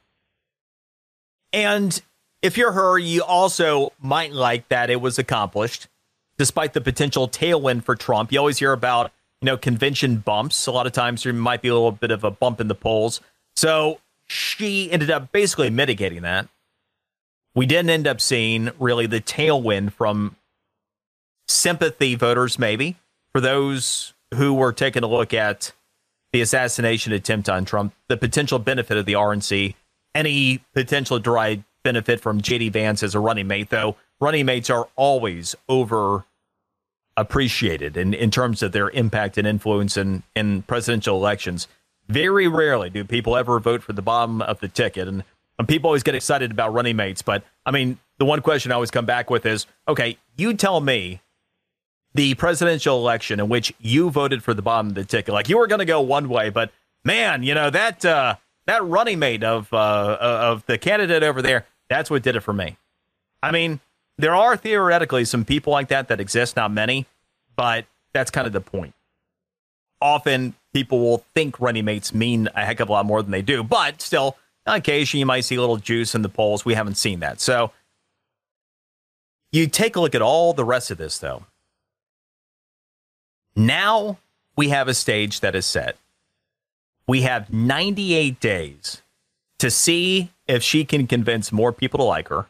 And if you're her, you also might like that it was accomplished, despite the potential tailwind for Trump. You always hear about, convention bumps. A lot of times there might be a little bit of a bump in the polls. So she ended up basically mitigating that. We didn't end up seeing really the tailwind from sympathy voters, maybe, for those who were taking a look at the assassination attempt on Trump, the potential benefit of the RNC, any potential derived benefit from J.D. Vance as a running mate, though running mates are always over appreciated in terms of their impact and influence in presidential elections. Very rarely do people ever vote for the bottom of the ticket. And people always get excited about running mates. But, I mean, the one question I always come back with is, okay, you tell me the presidential election in which you voted for the bottom of the ticket. Like, you were going to go one way, but, man, that running mate of the candidate over there, that's what did it for me. I mean, there are theoretically some people like that exist, not many, but that's kind of the point. Often people will think running mates mean a heck of a lot more than they do, but still, on occasion, you might see a little juice in the polls. We haven't seen that. So You take a look at all the rest of this, though. Now we have a stage that is set. We have 98 days to see if she can convince more people to like her.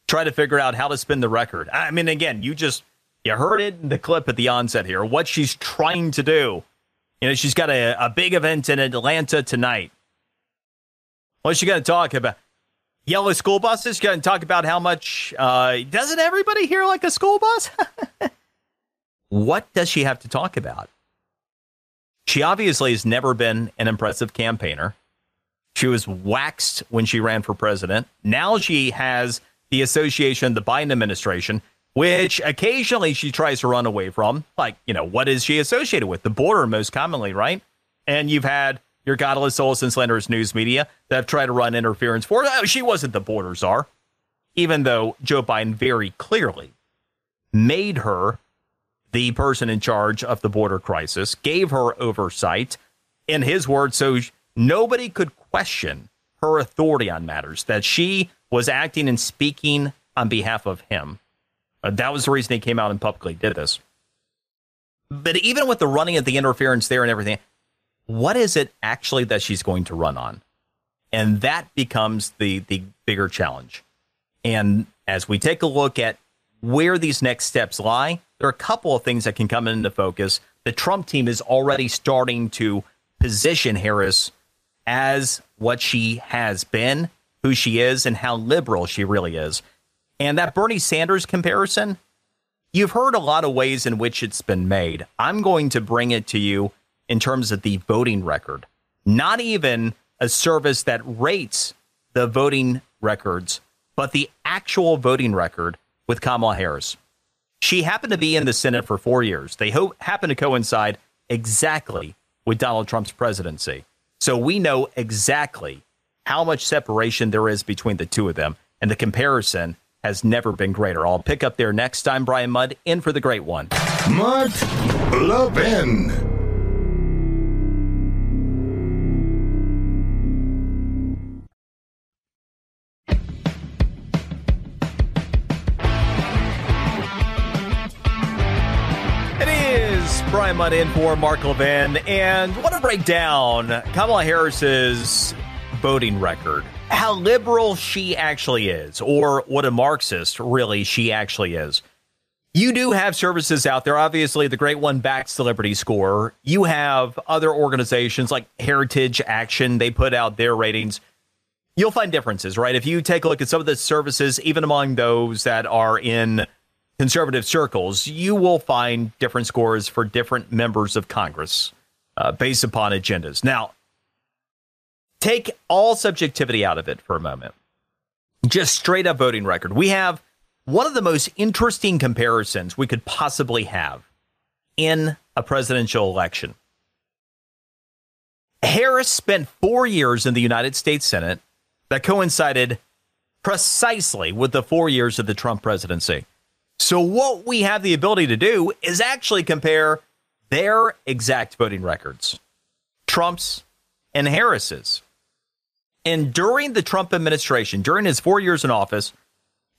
Try to figure out how to spin the record. I mean, again, you heard it in the clip at the onset here, what she's trying to do. You know, she's got a big event in Atlanta tonight. What's she going to talk about? Yellow school buses? She's going to talk about how much, doesn't everybody here like a school bus? What does she have to talk about? She obviously has never been an impressive campaigner. She was waxed when she ran for president. Now she has the association, the Biden administration, which occasionally she tries to run away from. Like, you know, what is she associated with? The border most commonly, right? And you've had your godless, soulless, and slanderous news media that have tried to run interference for her. Oh, she wasn't the border czar, even though Joe Biden very clearly made her the person in charge of the border crisis, gave her oversight, in his words, so nobody could question her authority on matters, that she was acting and speaking on behalf of him. That was the reason he came out and publicly did this. But even with the running of the interference there and everything, what is it actually that she's going to run on? And that becomes the bigger challenge. And as we take a look at where these next steps lie, there are a couple of things that can come into focus. The Trump team is already starting to position Harris as what she has been, who she is, and how liberal she really is. And that Bernie Sanders comparison, you've heard a lot of ways in which it's been made. I'm going to bring it to you in terms of the voting record. Not even a service that rates the voting records, but the actual voting record with Kamala Harris. She happened to be in the Senate for 4 years. They happen to coincide exactly with Donald Trump's presidency. So we know exactly how much separation there is between the two of them, and the comparison has never been greater. I'll pick up there next. I'm Brian Mudd, in for the great one. Mark Levin. Brian Mudd in for Mark Levin, and I want to break down Kamala Harris's voting record, how liberal she actually is, or what a Marxist really she actually is. You do have services out there. Obviously, the Great One backs the Liberty Score. You have other organizations like Heritage Action. They put out their ratings. You'll find differences, right? If you take a look at some of the services, even among those that are in conservative circles, you will find different scores for different members of Congress based upon agendas. Now, take all subjectivity out of it for a moment. Just straight up voting record. We have one of the most interesting comparisons we could possibly have in a presidential election. Harris spent 4 years in the United States Senate that coincided precisely with the 4 years of the Trump presidency. So what we have the ability to do is actually compare their exact voting records, Trump's and Harris's. And during the Trump administration, during his 4 years in office,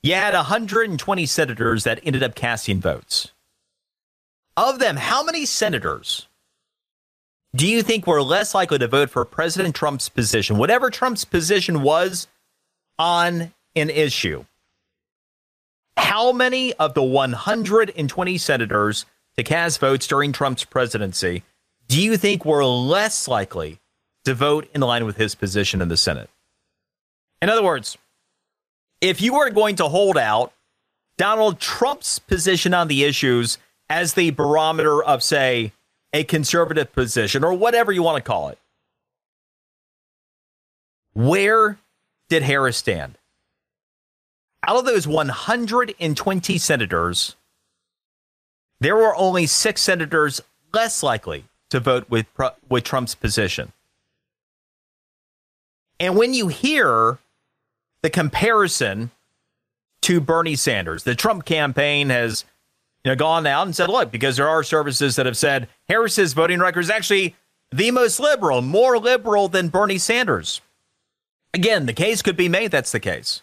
you had 120 senators that ended up casting votes. Of them, how many senators do you think were less likely to vote for President Trump's position, whatever Trump's position was on an issue? How many of the 120 senators to cast votes during Trump's presidency do you think were less likely to vote in line with his position in the Senate? In other words, if you were going to hold out Donald Trump's position on the issues as the barometer of, say, a conservative position or whatever you want to call it, where did Harris stand? Out of those 120 senators, there were only 6 senators less likely to vote with Trump's position. And when you hear the comparison to Bernie Sanders, the Trump campaign has gone out and said, look, because there are services that have said Harris's voting record is actually the most liberal, more liberal than Bernie Sanders. Again, the case could be made that's the case.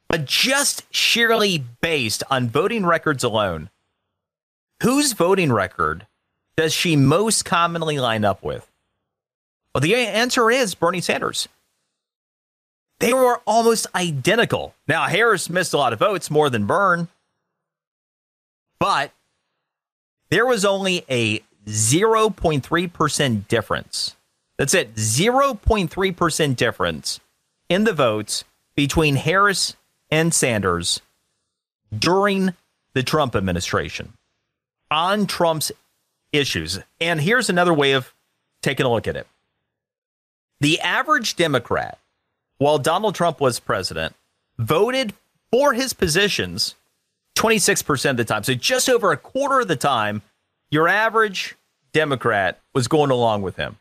But just sheerly based on voting records alone, whose voting record does she most commonly line up with? Well, the answer is Bernie Sanders. They were almost identical. Now, Harris missed a lot of votes, more than Byrne, but there was only a 0.3% difference. That's it, 0.3% difference in the votes between Harris and Sanders during the Trump administration on Trump's issues. And here's another way of taking a look at it. The average Democrat, while Donald Trump was president, voted for his positions 26% of the time. So just over a quarter of the time, your average Democrat was going along with him.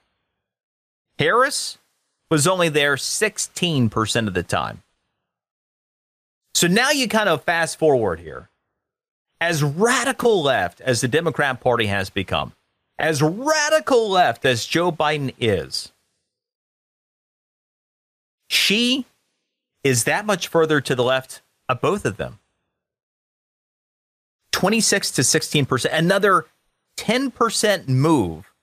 Harris was only there 16% of the time. So now you kind of fast forward here. As radical left as the Democrat Party has become, as radical left as Joe Biden is, she is that much further to the left of both of them. 26 to 16%, another 10% move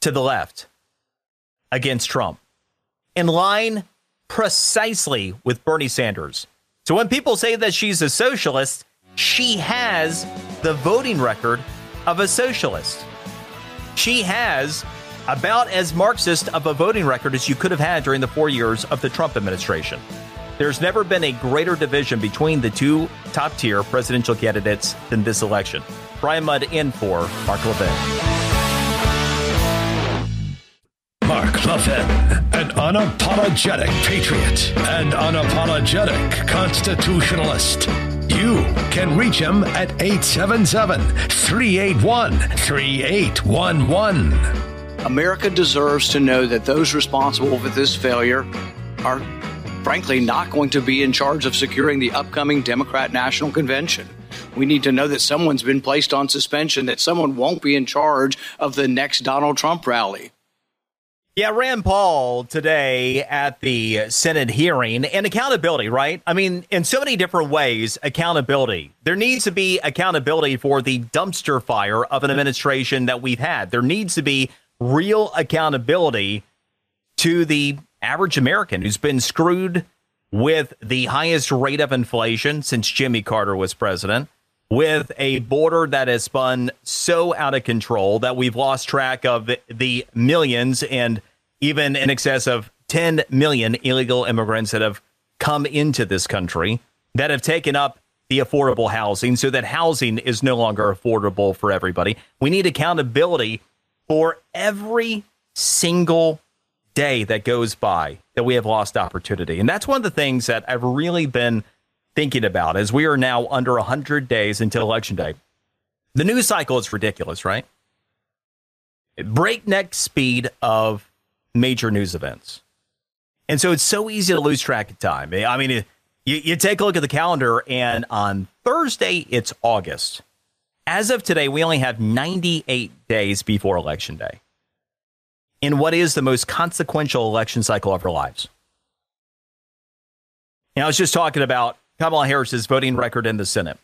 to the left against Trump, in line precisely with Bernie Sanders. So when people say that she's a socialist, she has the voting record of a socialist. She has about as Marxist of a voting record as you could have had during the 4 years of the Trump administration. There's never been a greater division between the two top-tier presidential candidates than this election. Brian Mudd in for Mark Levin. Mark Levin, an unapologetic patriot and unapologetic constitutionalist. You can reach him at 877-381-3811. America deserves to know that those responsible for this failure are, frankly, not going to be in charge of securing the upcoming Democrat National Convention. We need to know that someone's been placed on suspension, that someone won't be in charge of the next Donald Trump rally. Yeah, Rand Paul today at the Senate hearing, and accountability, right? I mean, in so many different ways, accountability. There needs to be accountability for the dumpster fire of an administration that we've had. There needs to be real accountability to the average American who's been screwed with the highest rate of inflation since Jimmy Carter was president, with a border that has spun so out of control that we've lost track of the millions and even in excess of 10 million illegal immigrants that have come into this country, that have taken up the affordable housing so that housing is no longer affordable for everybody. We need accountability for every single day that goes by that we have lost opportunity. And that's one of the things that I've really been thinking about as we are now under 100 days until Election Day. The news cycle is ridiculous, right? Breakneck speed of major news events. And so it's so easy to lose track of time. I mean, you take a look at the calendar, and on Thursday, it's August. As of today, we only have 98 days before Election Day in what is the most consequential election cycle of our lives. And I was just talking about Kamala Harris's voting record in the Senate.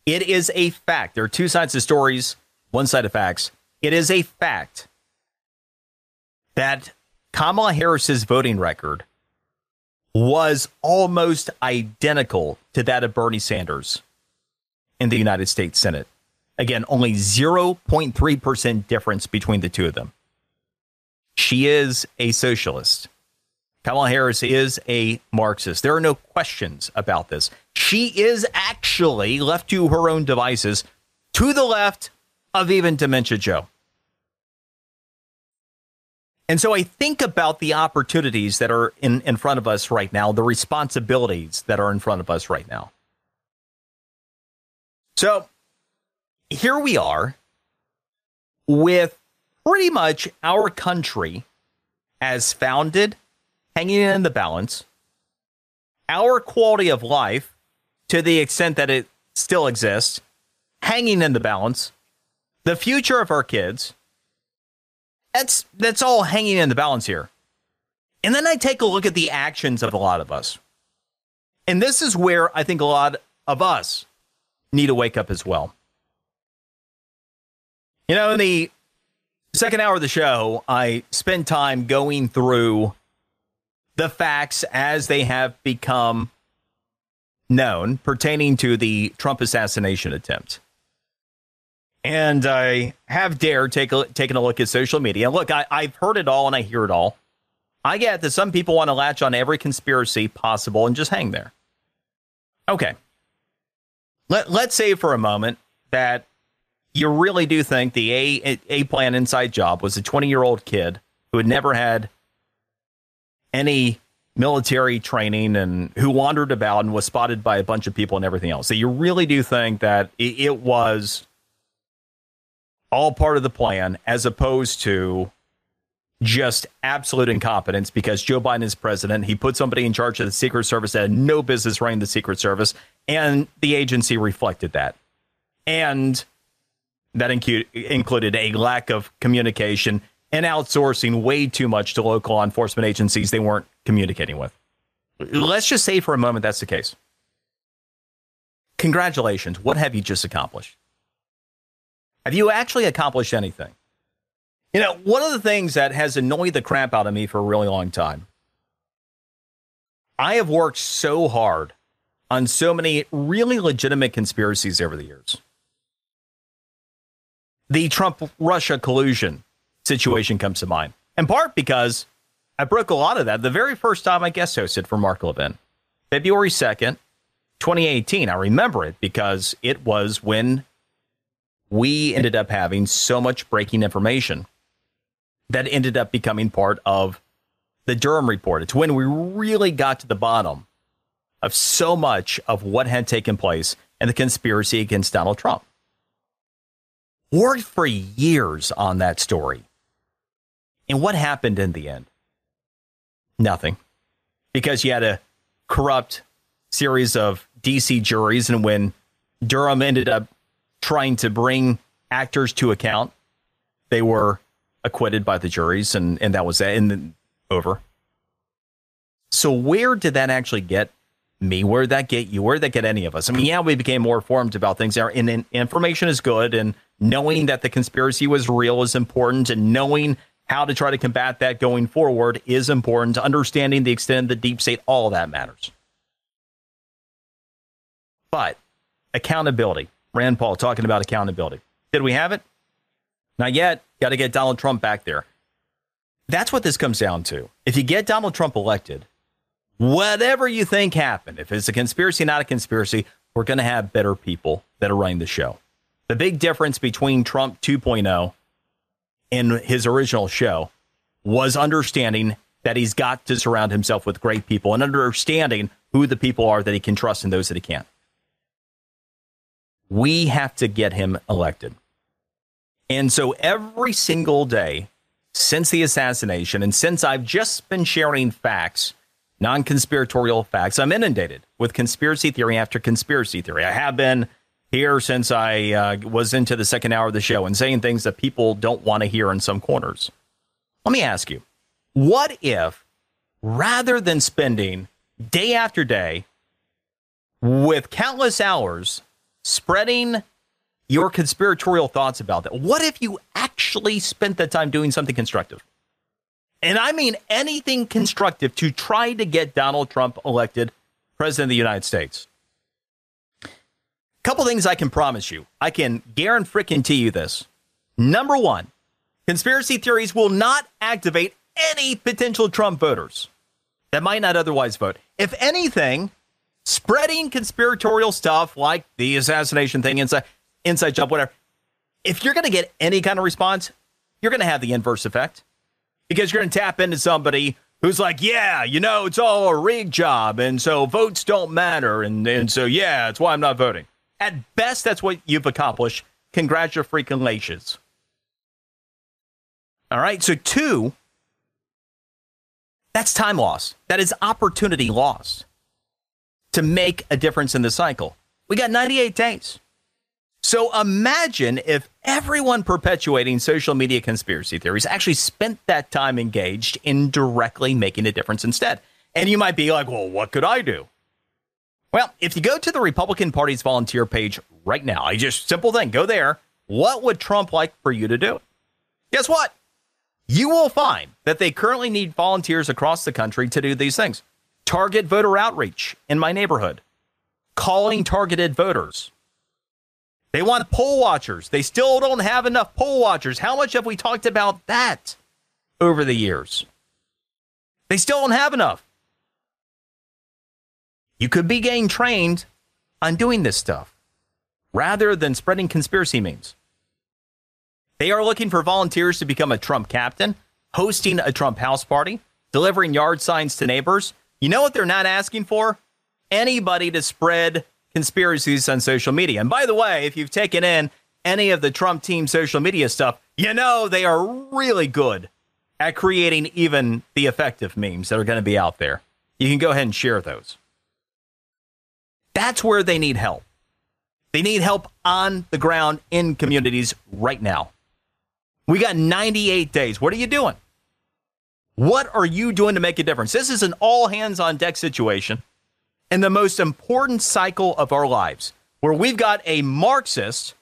It is a fact. There are two sides of stories, one side of facts. It is a fact that Kamala Harris's voting record was almost identical to that of Bernie Sanders in the United States Senate. Again, only 0.3% difference between the two of them. She is a socialist. Kamala Harris is a Marxist. There are no questions about this. She is actually, left to her own devices, to the left of even Dementia Joe. And so I think about the opportunities that are in front of us right now, the responsibilities that are in front of us right now. So here we are with pretty much our country as founded, hanging in the balance, our quality of life, to the extent that it still exists, hanging in the balance, the future of our kids, that's all hanging in the balance here. And then I take a look at the actions of a lot of us. And this is where I think a lot of us need to wake up as well. You know, in the second hour of the show, I spent time going through the facts as they have become known pertaining to the Trump assassination attempt. And I have dared taken a look at social media. Look, I've heard it all and I hear it all. I get that some people want to latch on every conspiracy possible and just hang there. Okay. Let's say for a moment that you really do think the A-plan inside job was a 20-year-old kid who had never had any military training and who wandered about and was spotted by a bunch of people and everything else. So you really do think that it was all part of the plan as opposed to just absolute incompetence because Joe Biden is president. He put somebody in charge of the Secret Service that had no business running the Secret Service, and the agency reflected that. And that included a lack of communication and outsourcing way too much to local law enforcement agencies they weren't communicating with. Let's just say for a moment that's the case. Congratulations. What have you just accomplished? Have you actually accomplished anything? You know, one of the things that has annoyed the crap out of me for a really long time, I have worked so hard on so many really legitimate conspiracies over the years. The Trump-Russia collusion situation comes to mind, in part because I broke a lot of that the very first time I guest hosted for Mark Levin, February 2nd, 2018. I remember it because it was when we ended up having so much breaking information that ended up becoming part of the Durham report. It's when we really got to the bottom of so much of what had taken place and the conspiracy against Donald Trump. Worked for years on that story. And what happened in the end? Nothing. Because you had a corrupt series of DC juries, and when Durham ended up trying to bring actors to account, they were acquitted by the juries, and that was that, and then over. So where did that actually get me? Where did that get you? Where did that get any of us? I mean, yeah, we became more informed about things, and information is good, and knowing that the conspiracy was real is important, and knowing how to try to combat that going forward is important. Understanding the extent of the deep state, all of that matters. But accountability. Rand Paul talking about accountability. Did we have it? Not yet. Got to get Donald Trump back there. That's what this comes down to. If you get Donald Trump elected, whatever you think happened, if it's a conspiracy, not a conspiracy, we're going to have better people that are running the show. The big difference between Trump 2.0 and his original show was understanding that he's got to surround himself with great people and understanding who the people are that he can trust and those that he can't. We have to get him elected. And so every single day since the assassination, and since I've just been sharing facts, non-conspiratorial facts, I'm inundated with conspiracy theory after conspiracy theory. I have been here since I was into the second hour of the show and saying things that people don't want to hear in some corners. Let me ask you, what if rather than spending day after day with countless hours spreading your conspiratorial thoughts about that, what if you actually spent that time doing something constructive? And I mean anything constructive to try to get Donald Trump elected president of the United States. Couple things I can promise you. I can guarantee you this. Number one, conspiracy theories will not activate any potential Trump voters that might not otherwise vote. If anything, spreading conspiratorial stuff like the assassination thing, inside job, whatever, if you're going to get any kind of response, you're going to have the inverse effect because you're going to tap into somebody who's like, yeah, you know, it's all a rigged job. And so votes don't matter. And so, yeah, that's why I'm not voting. At best, that's what you've accomplished. Congratulations. All right. So 2, that's time lost. That is opportunity lost to make a difference in the cycle. We got 98 days. So imagine if everyone perpetuating social media conspiracy theories actually spent that time engaged in directly making a difference instead. And you might be like, well, what could I do? Well, if you go to the Republican Party's volunteer page right now, simple thing, go there. What would Trump like for you to do? Guess what? You will find that they currently need volunteers across the country to do these things. Target voter outreach in my neighborhood. Calling targeted voters. They want poll watchers. They still don't have enough poll watchers. How much have we talked about that over the years? They still don't have enough. You could be getting trained on doing this stuff rather than spreading conspiracy memes. They are looking for volunteers to become a Trump captain, hosting a Trump house party, delivering yard signs to neighbors. You know what they're not asking for? Anybody to spread conspiracies on social media. And by the way, if you've taken in any of the Trump team social media stuff, you know they are really good at creating even the effective memes that are going to be out there. You can go ahead and share those. That's where they need help. They need help on the ground in communities right now. We got 98 days. What are you doing? What are you doing to make a difference? This is an all hands on deck situation in the most important cycle of our lives, where we've got a Marxist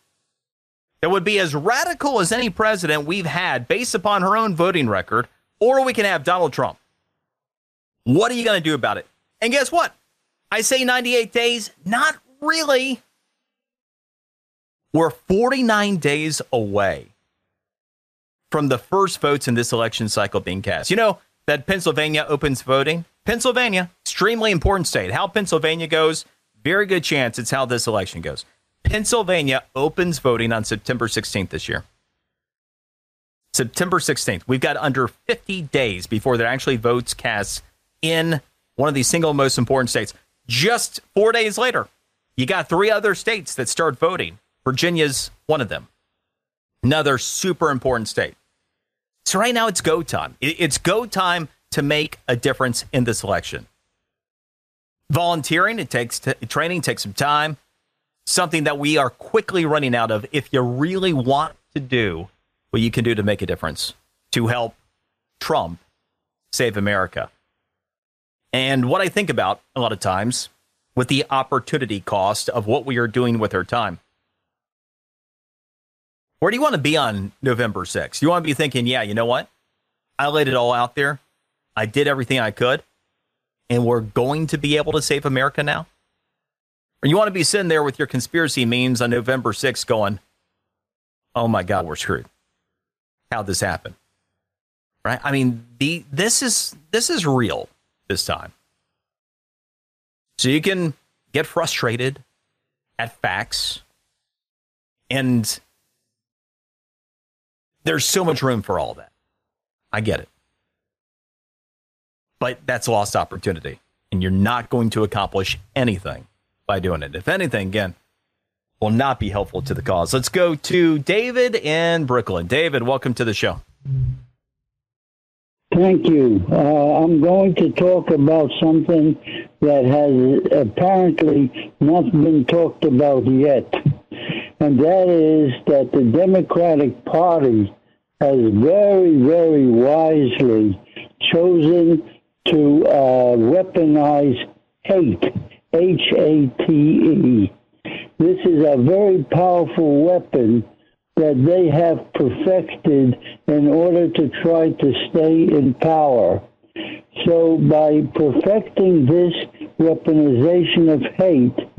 that would be as radical as any president we've had based upon her own voting record, or we can have Donald Trump. What are you going to do about it? And guess what? I say 98 days, not really. We're 49 days away from the first votes in this election cycle being cast. You know that Pennsylvania opens voting? Pennsylvania, extremely important state. How Pennsylvania goes, very good chance it's how this election goes. Pennsylvania opens voting on September 16th this year. September 16th. We've got under 50 days before there actually votes cast in one of the single most important states. Just 4 days later, you got 3 other states that start voting. Virginia's one of them. Another super important state. So right now it's go time. It's go time to make a difference in this election. Volunteering, training takes some time. Something that we are quickly running out of if you really want to do what you can do to make a difference to help Trump save America. And what I think about a lot of times with the opportunity cost of what we are doing with our time. Where do you want to be on November 6th? You want to be thinking, yeah, you know what? I laid it all out there. I did everything I could. And we're going to be able to save America now? Or you want to be sitting there with your conspiracy memes on November 6th going, oh my God, we're screwed. How'd this happen? Right? I mean, this is real this time. So you can get frustrated at facts, and there's so much room for all that. I get it. But that's lost opportunity, and you're not going to accomplish anything by doing it. If anything, again, will not be helpful to the cause. Let's go to David in Brooklyn. David, welcome to the show. Thank you. I'm going to talk about something that has apparently not been talked about yet. And that is that the Democratic Party has very, very wisely chosen to weaponize hate, H-A-T-E. This is a very powerful weapon that they have perfected in order to try to stay in power. So by perfecting this weaponization of hate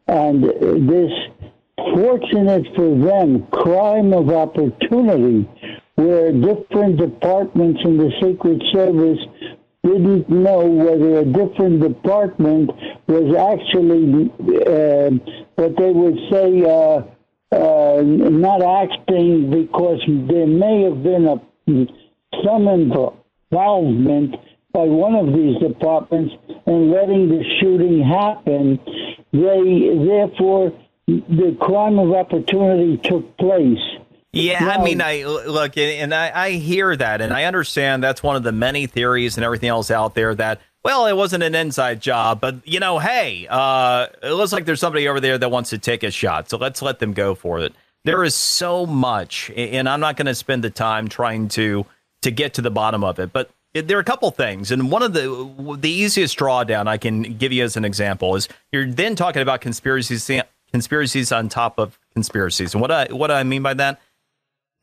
and this, fortunate for them, crime of opportunity, where different departments in the Secret Service didn't know whether a different department was actually what they would say not acting, because there may have been some involvement by one of these departments in letting the shooting happen. Therefore, the crime of opportunity took place. Yeah, I mean, I hear that, and I understand that's one of the many theories and everything else out there that, well, it wasn't an inside job, but, you know, hey, it looks like there's somebody over there that wants to take a shot, so let's let them go for it. There is so much, and I'm not going to spend the time trying to get to the bottom of it, but there are a couple things, and one of the easiest drawdown I can give you as an example is you're then talking about conspiracies on top of conspiracies. And what do I mean by that?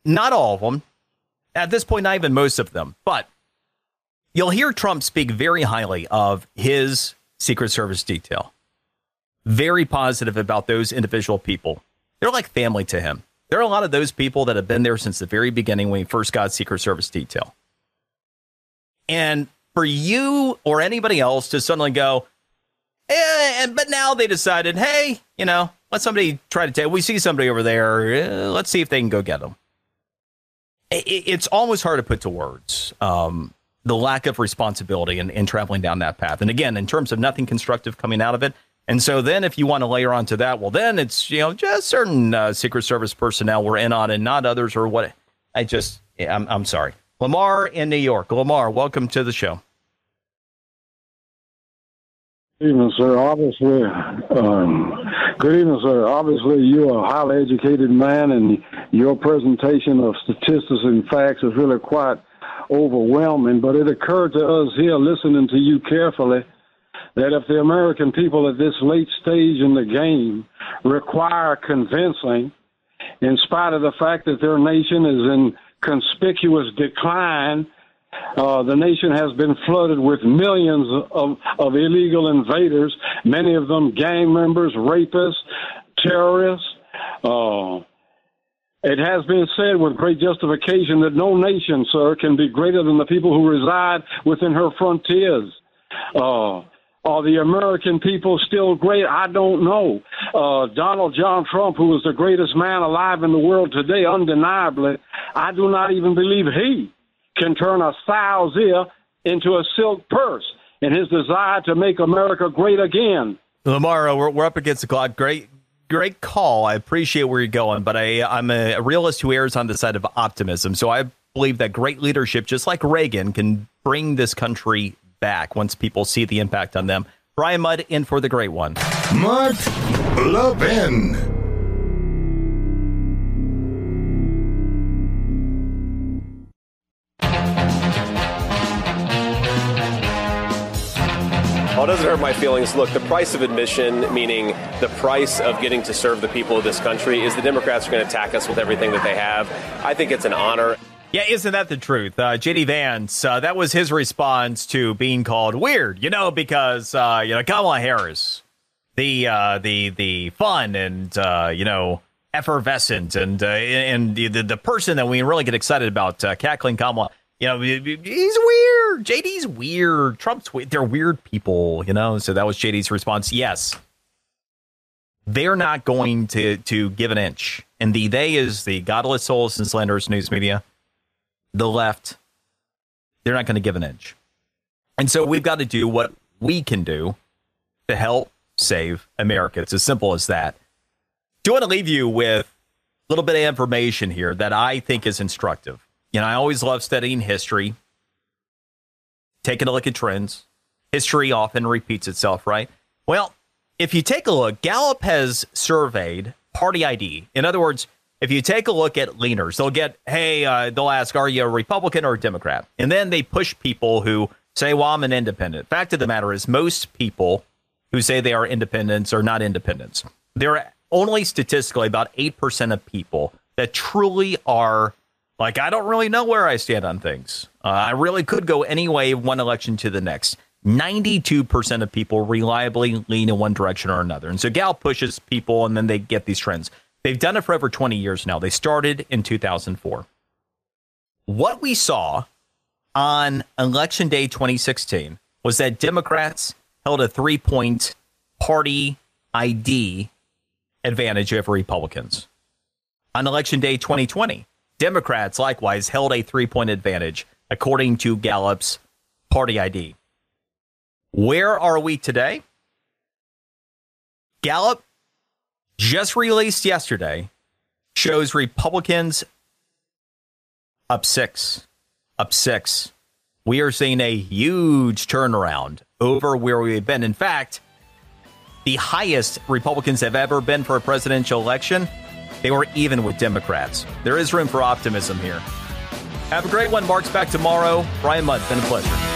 Not all of them. At this point, not even most of them. But you'll hear Trump speak very highly of his Secret Service detail. Very positive about those individual people. They're like family to him. There are a lot of those people that have been there since the very beginning when he first got Secret Service detail. And for you or anybody else to suddenly go, but now they decided, hey, let somebody try to take, we see somebody over there. Let's see if they can go get them. It's almost hard to put to words, the lack of responsibility in traveling down that path. And again, in terms of nothing constructive coming out of it. And so then if you want to layer onto that, well, then it's, just certain Secret Service personnel were in on it, not others or what. I'm sorry. Lamar in New York. Lamar, welcome to the show. Good evening, sir. Obviously, good evening, sir. Obviously, you're a highly educated man, and your presentation of statistics and facts is really quite overwhelming. But it occurred to us here, listening to you carefully, that if the American people at this late stage in the game require convincing, in spite of the fact that their nation is in conspicuous decline, the nation has been flooded with millions of illegal invaders, many of them gang members, rapists, terrorists. It has been said with great justification that no nation, sir, can be greater than the people who reside within her frontiers. Are the American people still great? I don't know. Donald John Trump, who is the greatest man alive in the world today, undeniably, I do not even believe he can turn a sow's ear into a silk purse in his desire to make America great again. Lamar, we're up against the clock. Great call. I appreciate where you're going, but I'm a realist who errs on the side of optimism. So I believe that great leadership, just like Reagan, can bring this country back once people see the impact on them. Brian Mudd in for the great one. Mark Levin. Well, it doesn't hurt my feelings. Look, the price of admission, meaning the price of getting to serve the people of this country, is the Democrats are going to attack us with everything that they have. I think it's an honor. Yeah, isn't that the truth? J.D. Vance, that was his response to being called weird, because, Kamala Harris, the fun and, effervescent and the person that we really get excited about, cackling Kamala. He's weird. JD's weird. Trump's weird. They're weird people, So that was JD's response. Yes. They're not going to give an inch. And the they is the godless souls and slanderous news media. The left. They're not going to give an inch. And so we've got to do what we can do to help save America. It's as simple as that. Do want to leave you with a little bit of information here that I think is instructive. I always love studying history, taking a look at trends. History often repeats itself, right? Well, if you take a look, Gallup has surveyed party ID. In other words, if you take a look at leaners, they'll ask, are you a Republican or a Democrat? And then they push people who say, well, I'm an independent. Fact of the matter is most people who say they are independents are not independents. There are only statistically about 8% of people that truly are like, I don't really know where I stand on things. I really could go any way one election to the next. 92% of people reliably lean in one direction or another. And so Gallup pushes people and then they get these trends. They've done it for over 20 years now. They started in 2004. What we saw on Election Day 2016 was that Democrats held a 3-point party ID advantage over Republicans. On Election Day 2020, Democrats likewise held a 3-point advantage, according to Gallup's party ID. Where are we today? Gallup, just released yesterday, shows Republicans up 6. We are seeing a huge turnaround over where we've been. In fact, the highest Republicans have ever been for a presidential election, they were even with Democrats. There is room for optimism here. Have a great one. Mark's back tomorrow. Brian Mudd, been a pleasure.